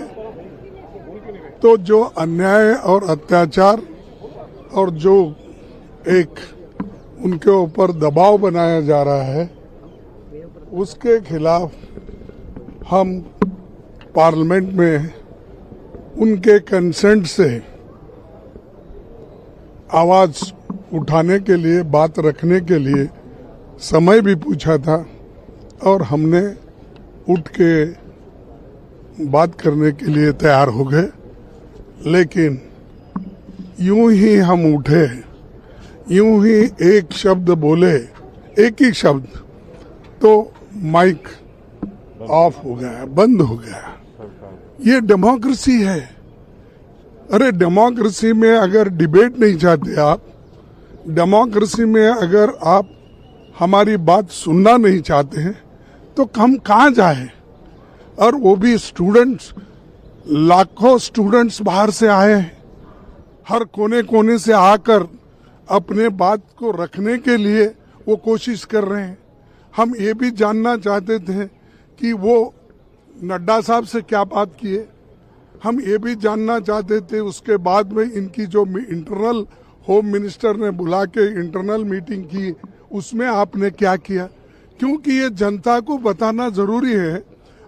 तो जो अन्याय और अत्याचार और जो एक उनके ऊपर दबाव बनाया जा रहा है, उसके खिलाफ हम पार्लियामेंट में उनके कंसेंट से आवाज उठाने के लिए, बात रखने के लिए समय भी पूछा था और हमने उठ के बात करने के लिए तैयार हो गए। लेकिन यूं ही हम उठे, यूं ही एक शब्द बोले, एक ही शब्द, तो माइक ऑफ हो गया, बंद हो गया। ये डेमोक्रेसी है। अरे डेमोक्रेसी में अगर डिबेट नहीं चाहते आप, डेमोक्रेसी में अगर आप हमारी बात सुनना नहीं चाहते हैं, तो हम कहाँ जाए? और वो भी स्टूडेंट्स, लाखों स्टूडेंट्स बाहर से आए हैं, हर कोने कोने से आकर अपने बात को रखने के लिए वो कोशिश कर रहे हैं। हम ये भी जानना चाहते थे कि वो नड्डा साहब से क्या बात किए, हम ये भी जानना चाहते थे उसके बाद में इनकी जो इंटरनल होम मिनिस्टर ने बुला के इंटरनल मीटिंग की, उसमें आपने क्या किया, क्योंकि ये जनता को बताना जरूरी है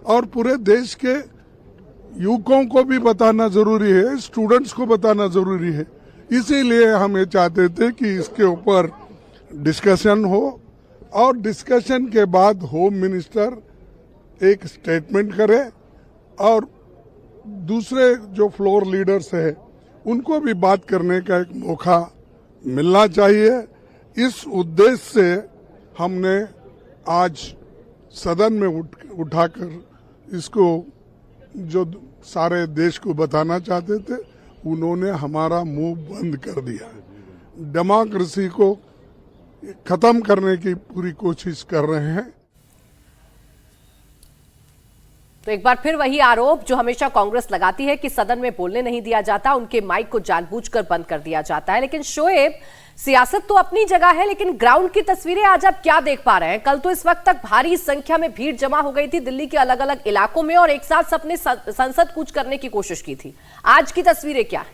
और पूरे देश के युवकों को भी बताना जरूरी है, स्टूडेंट्स को बताना जरूरी है। इसीलिए हम ये चाहते थे कि इसके ऊपर डिस्कशन हो और डिस्कशन के बाद होम मिनिस्टर एक स्टेटमेंट करे और दूसरे जो फ्लोर लीडर्स है उनको भी बात करने का एक मौका मिलना चाहिए। इस उद्देश्य से हमने आज सदन में उठाकर इसको जो सारे देश को बताना चाहते थे, उन्होंने हमारा मुंह बंद कर दिया। डेमोक्रेसी को खत्म करने की पूरी कोशिश कर रहे हैं। तो एक बार फिर वही आरोप जो हमेशा कांग्रेस लगाती है कि सदन में बोलने नहीं दिया जाता, उनके माइक को जानबूझकर बंद कर दिया जाता है। लेकिन शोएब, सियासत तो अपनी जगह है, लेकिन ग्राउंड की तस्वीरें आज आप क्या देख पा रहे हैं? कल तो इस वक्त तक भारी संख्या में भीड़ जमा हो गई थी दिल्ली के अलग अलग इलाकों में और एक साथ सबने संसद कूच करने की कोशिश की थी। आज की तस्वीरें क्या है?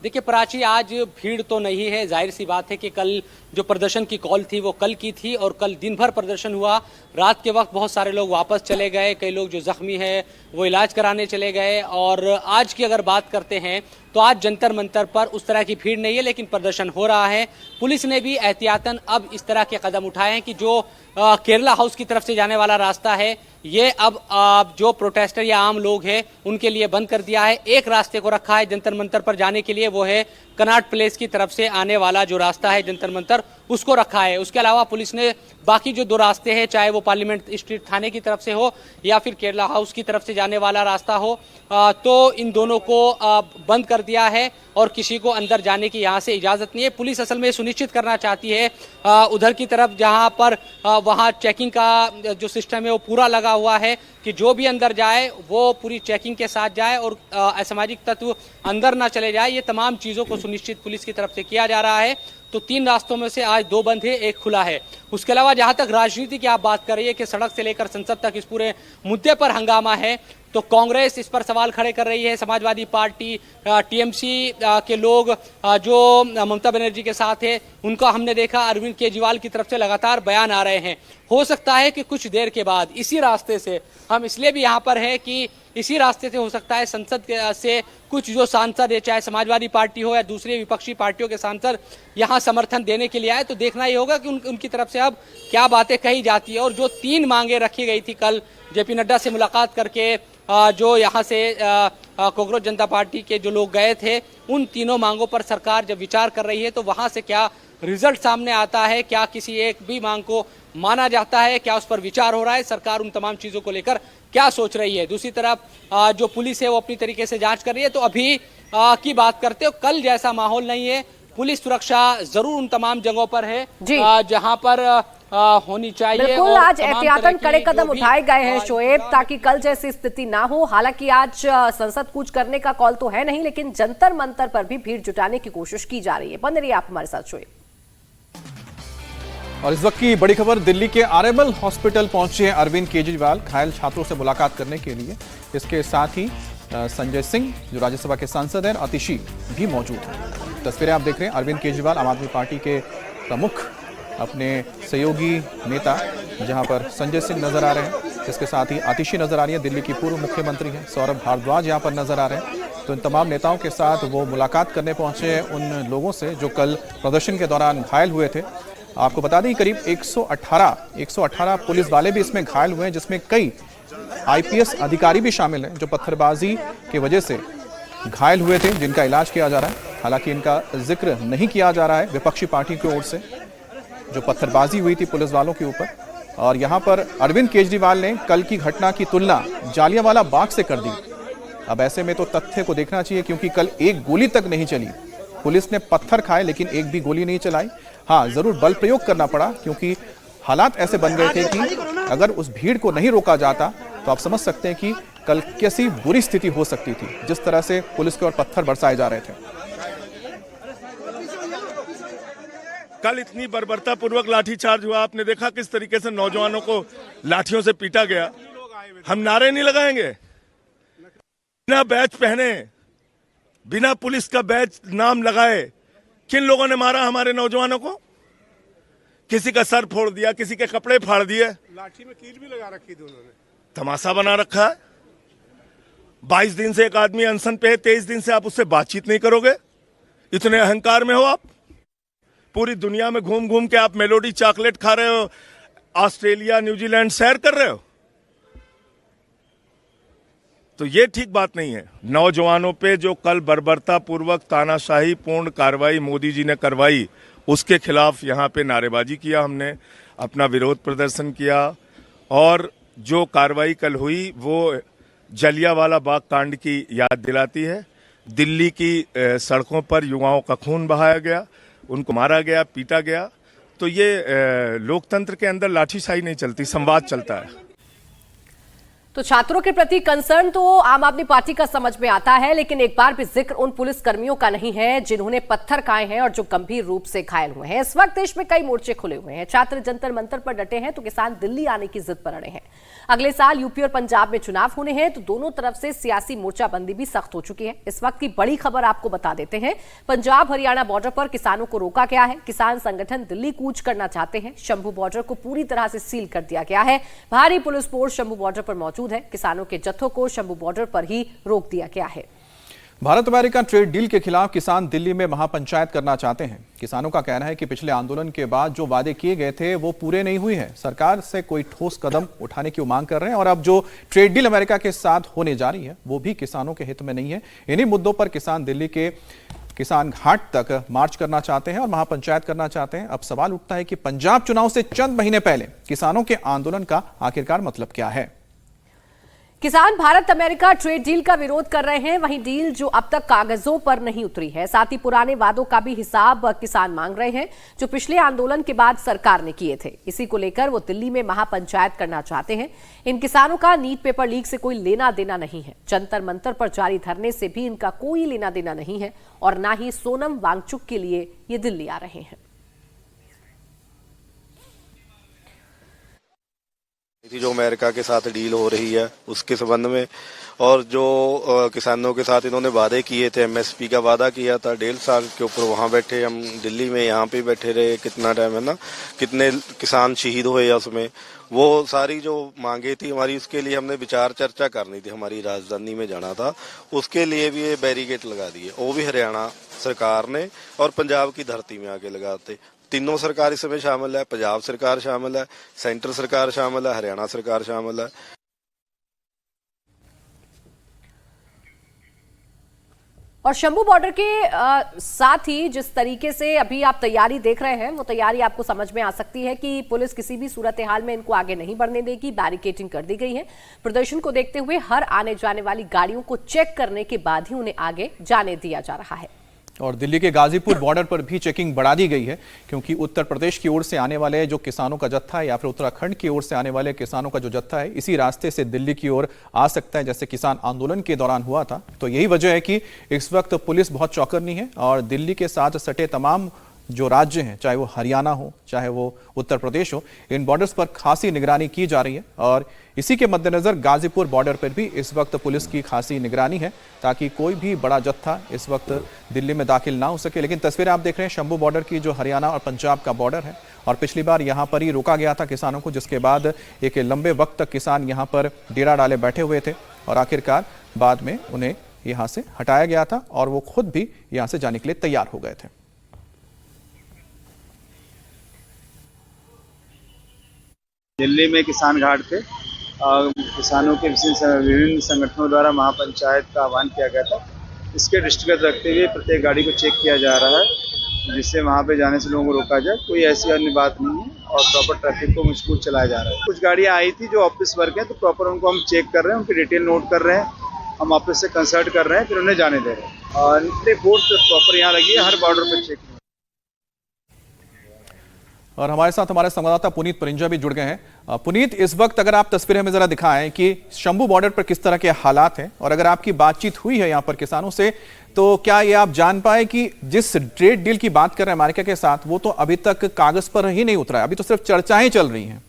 देखिए प्राची, आज भीड़ तो नहीं है। जाहिर सी बात है कि कल जो प्रदर्शन की कॉल थी वो कल की थी और कल दिन भर प्रदर्शन हुआ। रात के वक्त बहुत सारे लोग वापस चले गए, कई लोग जो जख्मी है वो इलाज कराने चले गए। और आज की अगर बात करते हैं तो आज जंतर मंतर पर उस तरह की भीड़ नहीं है, लेकिन प्रदर्शन हो रहा है। पुलिस ने भी एहतियातन अब इस तरह के कदम उठाए हैं कि जो केरला हाउस की तरफ से जाने वाला रास्ता है ये अब जो प्रोटेस्टर या आम लोग हैं उनके लिए बंद कर दिया है। एक रास्ते को रखा है जंतर मंतर पर जाने के लिए, वो है कनॉट प्लेस की तरफ से आने वाला जो रास्ता है जंतर मंतर, उसको रखा है। उसके अलावा पुलिस ने बाकी जो दो रास्ते हैं, चाहे वो पार्लियामेंट स्ट्रीट थाने की तरफ से हो या फिर केरला हाउस की तरफ से जाने वाला रास्ता हो, तो इन दोनों को बंद कर दिया है और किसी को अंदर जाने की यहाँ से इजाज़त नहीं है। पुलिस असल में सुनिश्चित करना चाहती है उधर की तरफ जहाँ पर वहाँ चेकिंग का जो सिस्टम है वो पूरा लगा हुआ है कि जो भी अंदर जाए वो पूरी चेकिंग के साथ जाए और असामाजिक तत्व अंदर ना चले जाए। ये तमाम चीज़ों को सुनिश्चित पुलिस की तरफ से किया जा रहा है। तो 3 रास्तों में से आज 2 बंद है, 1 खुला है। उसके अलावा जहां तक राजनीति की आप बात कर रही है कि सड़क से लेकर संसद तक इस पूरे मुद्दे पर हंगामा है, तो कांग्रेस इस पर सवाल खड़े कर रही है। समाजवादी पार्टी, टीएमसी के लोग जो ममता बनर्जी के साथ है, उनका हमने देखा अरविंद केजरीवाल की तरफ से लगातार बयान आ रहे हैं। हो सकता है कि कुछ देर के बाद इसी रास्ते से, हम इसलिए भी यहाँ पर हैं कि इसी रास्ते से हो सकता है संसद से कुछ जो सांसद है, चाहे समाजवादी पार्टी हो या दूसरी विपक्षी पार्टियों के सांसद, यहाँ समर्थन देने के लिए आए। तो देखना ही होगा कि उनकी तरफ से अब क्या बातें कही जाती है। और जो 3 मांगे रखी गई थी कल जेपी नड्डा से मुलाकात करके, जो यहाँ से कांग्रेस जनता पार्टी के जो लोग गए थे, उन तीनों मांगों पर सरकार जब विचार कर रही है तो वहाँ से क्या रिजल्ट सामने आता है, क्या किसी एक भी मांग को माना जाता है, क्या उस पर विचार हो रहा है, सरकार उन तमाम चीज़ों को लेकर क्या सोच रही है। दूसरी तरफ जो पुलिस है वो अपनी तरीके से जांच कर रही है। तो अभी की बात करते हो, कल जैसा माहौल नहीं है। पुलिस सुरक्षा जरूर उन तमाम जगहों पर है जहां पर होनी चाहिए। बिल्कुल, आज एहतियातन कड़े कदम उठाए गए हैं शोएब, ताकि कल जैसी स्थिति ना हो। हालांकि आज संसद कूच करने का कॉल तो है नहीं, लेकिन जंतर मंतर पर भी भीड़ जुटाने की कोशिश की जा रही है। बंद रहिए आप हमारे साथ शोएब। और इस वक्त की बड़ी खबर, दिल्ली के आरएमएल हॉस्पिटल पहुंचे हैं अरविंद केजरीवाल घायल छात्रों से मुलाकात करने के लिए। इसके साथ ही संजय सिंह जो राज्यसभा के सांसद हैं, आतिशी भी मौजूद हैं। तस्वीरें आप देख रहे हैं, अरविंद केजरीवाल आम आदमी पार्टी के प्रमुख अपने सहयोगी नेता, जहां पर संजय सिंह नजर आ रहे हैं, इसके साथ ही आतिशी नजर आ रही है, दिल्ली की पूर्व मुख्यमंत्री हैं सौरभ भारद्वाज यहां पर नजर आ रहे हैं। तो इन तमाम नेताओं के साथ वो मुलाकात करने पहुंचे हैं उन लोगों से जो कल प्रदर्शन के दौरान घायल हुए थे। आपको बता दें करीब 118 पुलिस वाले भी इसमें घायल हुए हैं, जिसमें कई आईपीएस अधिकारी भी शामिल हैं जो पत्थरबाजी की वजह से घायल हुए थे, जिनका इलाज किया जा रहा है। हालांकि इनका जिक्र नहीं किया जा रहा है विपक्षी पार्टी की ओर से, जो पत्थरबाजी हुई थी पुलिस वालों के ऊपर। और यहां पर अरविंद केजरीवाल ने कल की घटना की तुलना जालियांवाला बाग से कर दी। अब ऐसे में तो तथ्य को देखना चाहिए, क्योंकि कल एक गोली तक नहीं चली। पुलिस ने पत्थर खाए लेकिन एक भी गोली नहीं चलाई। हाँ, जरूर बल प्रयोग करना पड़ा, क्योंकि हालात ऐसे बन गए थे कि अगर उस भीड़ को नहीं रोका जाता तो आप समझ सकते हैं कि कल कैसी बुरी स्थिति हो सकती थी, जिस तरह से पुलिस के ओर पत्थर बरसाए जा रहे थे। कल इतनी बर्बरता पूर्वक लाठीचार्ज हुआ, आपने देखा किस तरीके से नौजवानों को लाठियों से पीटा गया। हम नारे नहीं लगाएंगे, बिना बैच पहने, बिना पुलिस का बैच नाम लगाए किन लोगों ने मारा हमारे नौजवानों को? किसी का सर फोड़ दिया, किसी के कपड़े फाड़ दिए, लाठी में कील भी लगा रखी थी उन्होंने, तमाशा बना रखा है। 22 दिन से एक आदमी अनशन पे है, 23 दिन से आप उससे बातचीत नहीं करोगे? इतने अहंकार में हो आप? पूरी दुनिया में घूम घूम के आप मेलोडी चॉकलेट खा रहे हो, ऑस्ट्रेलिया न्यूजीलैंड सैर कर रहे हो, तो ये ठीक बात नहीं है। नौजवानों पे जो कल बर्बरता पूर्वक तानाशाही पूर्ण कार्रवाई मोदी जी ने करवाई, उसके खिलाफ यहाँ पे नारेबाजी किया, हमने अपना विरोध प्रदर्शन किया। और जो कार्रवाई कल हुई वो जलियांवाला बाग कांड की याद दिलाती है। दिल्ली की सड़कों पर युवाओं का खून बहाया गया, उनको मारा गया, पीटा गया। तो ये लोकतंत्र के अंदर लाठीशाही नहीं चलती, संवाद चलता है। तो छात्रों के प्रति कंसर्न तो आम आदमी पार्टी का समझ में आता है, लेकिन एक बार भी जिक्र उन पुलिस कर्मियों का नहीं है जिन्होंने पत्थर खाए हैं और जो गंभीर रूप से घायल हुए हैं। इस वक्त देश में कई मोर्चे खुले हुए हैं। छात्र जंतर मंतर पर डटे हैं तो किसान दिल्ली आने की जिद पर अड़े हैं। अगले साल यूपी और पंजाब में चुनाव होने हैं तो दोनों तरफ से सियासी मोर्चाबंदी भी सख्त हो चुकी है। इस वक्त की बड़ी खबर आपको बता देते हैं। पंजाब हरियाणा बॉर्डर पर किसानों को रोका गया है। किसान संगठन दिल्ली कूच करना चाहते हैं। शंभू बॉर्डर को पूरी तरह से सील कर दिया गया है। भारी पुलिस फोर्स शंभू बॉर्डर पर मौजूद है। किसानों के जत्थों को शंभू बॉर्डर पर ही रोक दिया गया है। भारत अमेरिका ट्रेड डील के खिलाफ किसान दिल्ली में महापंचायत करना चाहते हैं। किसानों का कहना है कि पिछले आंदोलन के बाद जो वादे किए गए थे वो पूरे नहीं हुए हैं। सरकार से कोई ठोस कदम उठाने की मांग कर रहे हैं और अब जो ट्रेड डील अमेरिका के साथ होने जा रही है वो भी किसानों के हित में नहीं है। इन्हीं मुद्दों पर किसान दिल्ली के किसान घाट तक मार्च करना चाहते हैं और महापंचायत करना चाहते हैं। अब सवाल उठता है कि पंजाब चुनाव से चंद महीने पहले किसानों के आंदोलन का आखिरकार मतलब क्या है। किसान भारत अमेरिका ट्रेड डील का विरोध कर रहे हैं। वहीं डील जो अब तक कागजों पर नहीं उतरी है, साथ ही पुराने वादों का भी हिसाब किसान मांग रहे हैं जो पिछले आंदोलन के बाद सरकार ने किए थे। इसी को लेकर वो दिल्ली में महापंचायत करना चाहते हैं। इन किसानों का नीट पेपर लीक से कोई लेना देना नहीं है। जंतर मंतर पर जारी धरने से भी इनका कोई लेना देना नहीं है और ना ही सोनम वांगचुक के लिए ये दिल्ली आ रहे हैं। जो अमेरिका के साथ डील हो रही है उसके संबंध में और जो किसानों के साथ इन्होंने वादे किए थे, एमएसपी का वादा किया था 1.5 साल के ऊपर, वहाँ बैठे हम दिल्ली में, यहाँ पे बैठे रहे कितना टाइम है ना, कितने किसान शहीद हुए उसमें, वो सारी जो मांगे थी हमारी उसके लिए हमने विचार चर्चा करनी थी, हमारी राजधानी में जाना था, उसके लिए भी ये बैरिकेड लगा दिए। वो भी हरियाणा सरकार ने और पंजाब की धरती में आके लगाते। तीनों सरकार इसमें शामिल है, पंजाब सरकार शामिल है, सेंटर सरकार शामिल है, हरियाणा सरकार शामिल है। और शंभू बॉर्डर के साथ ही जिस तरीके से अभी आप तैयारी देख रहे हैं वो तैयारी आपको समझ में आ सकती है कि पुलिस किसी भी सूरत हाल में इनको आगे नहीं बढ़ने देगी। बैरिकेडिंग कर दी गई है। प्रदर्शन को देखते हुए हर आने जाने वाली गाड़ियों को चेक करने के बाद ही उन्हें आगे जाने दिया जा रहा है। और दिल्ली के गाजीपुर बॉर्डर पर भी चेकिंग बढ़ा दी गई है क्योंकि उत्तर प्रदेश की ओर से आने वाले जो किसानों का जत्था है या फिर उत्तराखंड की ओर से आने वाले किसानों का जो जत्था है इसी रास्ते से दिल्ली की ओर आ सकता है, जैसे किसान आंदोलन के दौरान हुआ था। तो यही वजह है कि इस वक्त पुलिस बहुत चौकन्नी है और दिल्ली के साथ सटे तमाम जो राज्य हैं, चाहे वो हरियाणा हो चाहे वो उत्तर प्रदेश हो, इन बॉर्डर्स पर खासी निगरानी की जा रही है। और इसी के मद्देनजर गाजीपुर बॉर्डर पर भी इस वक्त पुलिस की खासी निगरानी है ताकि कोई भी बड़ा जत्था इस वक्त दिल्ली में दाखिल ना हो सके। लेकिन तस्वीरें आप देख रहे हैं शंभू बॉर्डर की, जो हरियाणा और पंजाब का बॉर्डर है। और पिछली बार यहाँ पर ही रोका गया था किसानों को, जिसके बाद एक लंबे वक्त तक किसान यहाँ पर डेरा डाले बैठे हुए थे और आखिरकार बाद में उन्हें यहाँ से हटाया गया था और वो खुद भी यहाँ से जाने के लिए तैयार हो गए थे। दिल्ली में किसान घाट पे किसानों के विभिन्न संगठनों द्वारा महापंचायत का आह्वान किया गया था। इसके दृष्टिगत रखते हुए प्रत्येक गाड़ी को चेक किया जा रहा है जिससे वहां पे जाने से लोगों को रोका जाए। कोई ऐसी अन्य बात नहीं है और प्रॉपर ट्रैफिक को स्मूथ चलाया जा रहा है। कुछ गाड़ियां आई थी जो ऑफिस वर्क है तो प्रॉपर उनको हम चेक कर रहे हैं, उनकी डिटेल नोट कर रहे हैं, हम ऑफिस से कंसल्ट कर रहे हैं, फिर उन्हें जाने दे रहे हैं। और फोर्स प्रॉपर यहाँ लगी है, हर बॉर्डर पर चेक। और हमारे साथ हमारे संवाददाता पुनीत परिंजा भी जुड़ गए हैं। पुनीत, इस वक्त अगर आप तस्वीरें हमें जरा दिखाएं कि शंभू बॉर्डर पर किस तरह के हालात हैं और अगर आपकी बातचीत हुई है यहाँ पर किसानों से तो क्या ये आप जान पाए कि जिस ट्रेड डील की बात कर रहे हैं अमेरिका के साथ वो तो अभी तक कागज पर ही नहीं उतरा है, अभी तो सिर्फ चर्चाएं चल रही हैं।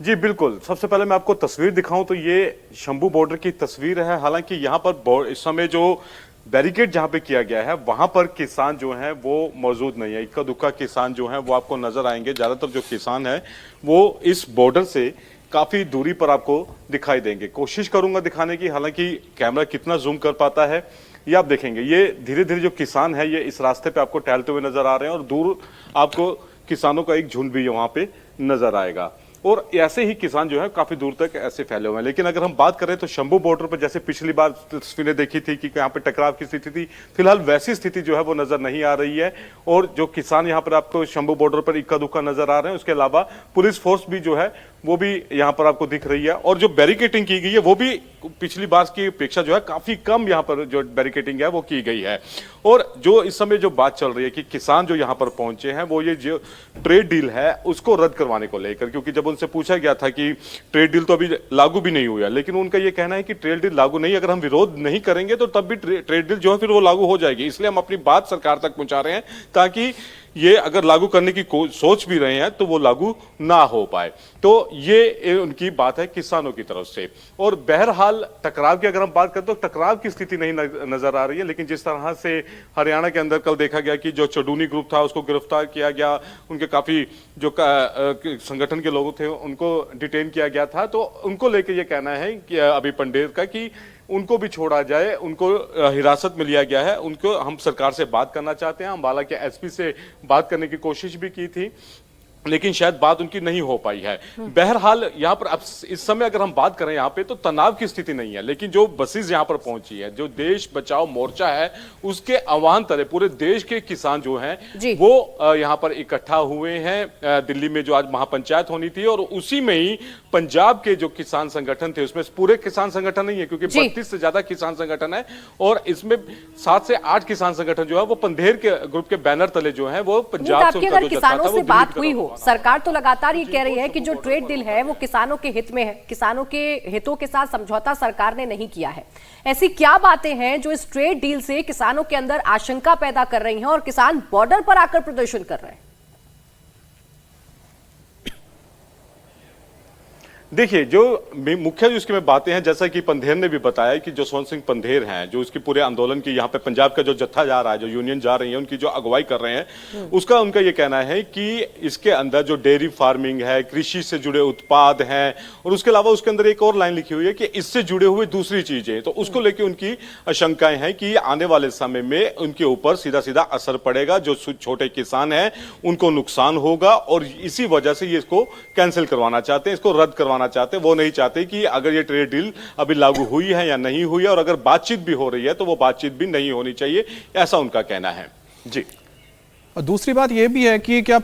जी बिल्कुल, सबसे पहले मैं आपको तस्वीर दिखाऊं तो ये शंभू बॉर्डर की तस्वीर है। हालांकि यहाँ पर इस समय जो बैरिकेड जहां पे किया गया है वहां पर किसान जो हैं वो मौजूद नहीं है। इक्का दुक्का किसान जो हैं वो आपको नजर आएंगे। ज्यादातर जो किसान हैं वो इस बॉर्डर से काफी दूरी पर आपको दिखाई देंगे। कोशिश करूंगा दिखाने की, हालांकि कैमरा कितना जूम कर पाता है ये आप देखेंगे। ये धीरे धीरे जो किसान है ये इस रास्ते पे आपको टहलते हुए नजर आ रहे हैं और दूर आपको किसानों का एक झुंड भी वहां पे नजर आएगा और ऐसे ही किसान जो है काफी दूर तक ऐसे फैले हुए हैं। लेकिन अगर हम बात करें तो शंभू बॉर्डर पर जैसे पिछली बार तस्वीरें देखी थी कि यहाँ पे टकराव की स्थिति थी, फिलहाल वैसी स्थिति जो है वो नजर नहीं आ रही है। और जो किसान यहाँ पर आपको शंभू बॉर्डर पर इक्का दुक्का नजर आ रहे हैं, उसके अलावा पुलिस फोर्स भी जो है वो भी यहाँ पर आपको दिख रही है, और जो बैरिकेटिंग की गई है वो भी पिछली बार की अपेक्षा जो है काफी कम यहाँ पर जो बैरिकेटिंग है वो की गई है। और जो इस समय जो बात चल रही है कि किसान जो यहाँ पर पहुंचे हैं वो ये जो ट्रेड डील है उसको रद्द करवाने को लेकर, क्योंकि जब उनसे पूछा गया था कि ट्रेड डील तो अभी लागू भी नहीं हुआ, लेकिन उनका ये कहना है कि ट्रेड डील लागू नहीं, अगर हम विरोध नहीं करेंगे तो तब भी ट्रेड डील जो है फिर वो लागू हो जाएगी, इसलिए हम अपनी बात सरकार तक पहुंचा रहे हैं ताकि ये अगर लागू करने की सोच भी रहे हैं तो वो लागू ना हो पाए। तो ये उनकी बात है किसानों की तरफ से। और बहरहाल टकराव की अगर हम बात करें तो टकराव की स्थिति नहीं नजर आ रही है, लेकिन जिस तरह से हरियाणा के अंदर कल देखा गया कि जो चडूनी ग्रुप था उसको गिरफ्तार किया गया, उनके काफी जो संगठन के लोग थे उनको डिटेन किया गया था, तो उनको लेकर यह कहना है कि अभी पंडेर का कि उनको भी छोड़ा जाए, उनको हिरासत में लिया गया है, उनको हम सरकार से बात करना चाहते हैं। अम्बाला के एसपी से बात करने की कोशिश भी की थी, लेकिन शायद बात उनकी नहीं हो पाई है। बहरहाल यहाँ पर अब इस समय अगर हम बात करें यहाँ पे तो तनाव की स्थिति नहीं है, लेकिन जो बसेस यहाँ पर पहुंची है, जो देश बचाओ मोर्चा है उसके आह्वान तरह पूरे देश के किसान जो हैं वो यहाँ पर इकट्ठा हुए हैं दिल्ली में, जो आज महापंचायत होनी थी, और उसी में ही पंजाब के जो किसान संगठन थे उसमें पूरे किसान संगठन नहीं है क्योंकि 32 से ज्यादा किसान संगठन है, और इसमें 7 से 8 किसान संगठन जो है वो पंधेर के ग्रुप के बैनर तले जो है वो पंजाब से उनका जो किसानों से बात हुई हो, सरकार तो लगातार ये कह रही है कि जो ट्रेड डील है वो किसानों के हित में है, किसानों के हितों के साथ समझौता सरकार ने नहीं किया है। ऐसी क्या बातें हैं जो इस ट्रेड डील से किसानों के अंदर आशंका पैदा कर रही हैं और किसान बॉर्डर पर आकर प्रदर्शन कर रहे हैं? देखिए, जो मुख्य जो इसकी में बातें हैं, जैसा कि पंधेर ने भी बताया कि जसवंत सिंह पंधेर हैं जो इसके पूरे आंदोलन की यहाँ पे पंजाब का जो जत्था जा रहा है, जो यूनियन जा रही है, उनकी जो अगुवाई कर रहे हैं, उसका उनका ये कहना है कि इसके अंदर जो डेयरी फार्मिंग है, कृषि से जुड़े उत्पाद हैं, और उसके अलावा उसके अंदर एक और लाइन लिखी हुई है कि इससे जुड़े हुए दूसरी चीजें, तो उसको लेकर उनकी आशंकाएं हैं कि आने वाले समय में उनके ऊपर सीधा सीधा असर पड़ेगा, जो छोटे किसान हैं उनको नुकसान होगा, और इसी वजह से ये इसको कैंसिल करवाना चाहते हैं, इसको रद्द करवाना चाहते हैं। वो नहीं चाहते कि अगर ये ट्रेड डील अभी लागू हुई है या नहीं हुई है, और अगर बातचीत भी हो रही है तो वो बातचीत भी नहीं होनी चाहिए, ऐसा उनका कहना है। जी, और दूसरी बात यह भी है कि क्या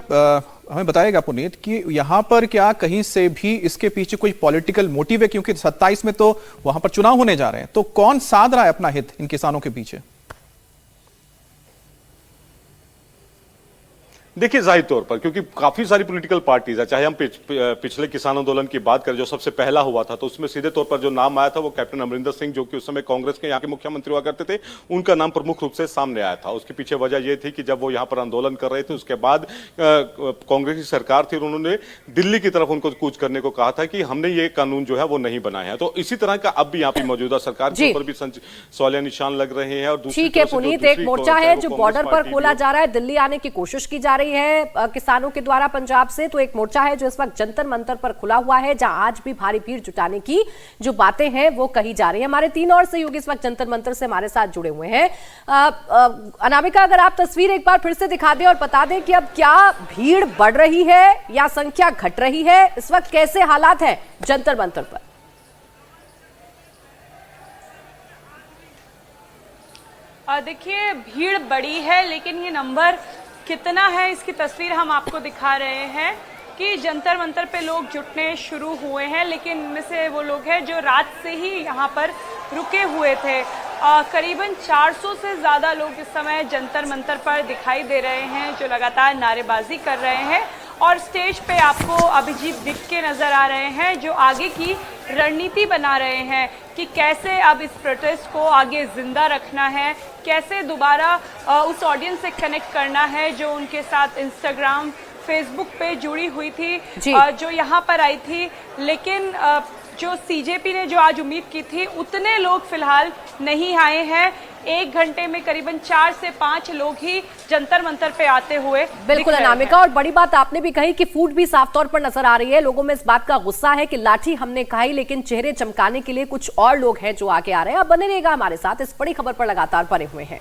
हमें बताएगा पुनीत कि यहां पर क्या कहीं से भी इसके पीछे कोई पॉलिटिकल मोटिव है, क्योंकि 27 में तो वहां पर चुनाव होने जा रहे हैं, तो कौन साध रहा है अपना हित इन किसानों के पीछे? देखिए, जाहिर तौर पर क्योंकि काफी सारी पॉलिटिकल पार्टीज है, चाहे हम पिछले किसान आंदोलन की बात करें जो सबसे पहला हुआ था, तो उसमें सीधे तौर पर जो नाम आया था वो कैप्टन अमरिंदर सिंह, जो कि उस समय कांग्रेस के यहाँ के मुख्यमंत्री हुआ करते थे, उनका नाम प्रमुख रूप से सामने आया था। उसके पीछे वजह यह थी कि जब वो यहाँ पर आंदोलन कर रहे थे उसके बाद कांग्रेस की सरकार थी और उन्होंने दिल्ली की तरफ उनको कूच करने को कहा था कि हमने ये कानून जो है वो नहीं बनाया है। तो इसी तरह का अब भी यहाँ पे मौजूदा सरकार के ऊपर भी सवालिया निशान लग रहे हैं। और ठीक है पुनीत, एक मोर्चा है जो बॉर्डर पर खोला जा रहा है, दिल्ली आने की कोशिश की जा रही है किसानों के द्वारा पंजाब से, तो एक मोर्चा है जो इस वक्त जंतर मंतर पर खुला हुआ है, जहां आज भी भारी भीड़ जुटाने की जो बातें हैं वो कही जा रही है। हमारे 3 और सहयोगी इस वक्त जंतर मंतर से हमारे साथ जुड़े हुए हैं। अनामिका, अगर आप तस्वीर एक बार फिर से दिखा दें और बता दें कि अब क्या भीड़ बढ़ रही है या संख्या घट रही है, इस वक्त कैसे हालात है जंतर मंतर पर? देखिए, भीड़ बड़ी है, लेकिन ये नंबर कितना है इसकी तस्वीर हम आपको दिखा रहे हैं कि जंतर मंतर पे लोग जुटने शुरू हुए हैं, लेकिन इनमें से वो लोग हैं जो रात से ही यहाँ पर रुके हुए थे। करीबन 400 से ज़्यादा लोग इस समय जंतर मंतर पर दिखाई दे रहे हैं जो लगातार नारेबाजी कर रहे हैं, और स्टेज पे आपको अभिजीत दिख के नज़र आ रहे हैं जो आगे की रणनीति बना रहे हैं कि कैसे अब इस प्रोटेस्ट को आगे जिंदा रखना है, कैसे दोबारा उस ऑडियंस से कनेक्ट करना है जो उनके साथ इंस्टाग्राम, फेसबुक पे जुड़ी हुई थी, जो यहाँ पर आई थी। लेकिन जो सीजेपी ने जो आज उम्मीद की थी उतने लोग फिलहाल नहीं आए हैं। 1 घंटे में करीबन 4 से 5 लोग ही जंतर मंतर पे आते हुए बिल्कुल अनामिका, और बड़ी बात आपने भी कही कि फूट भी साफ तौर पर नजर आ रही है। लोगों में इस बात का गुस्सा है कि लाठी हमने खाई, लेकिन चेहरे चमकाने के लिए कुछ और लोग हैं जो आगे आ रहे हैं। अब बने रहिएगा हमारे साथ, इस बड़ी खबर पर लगातार बने हुए हैं।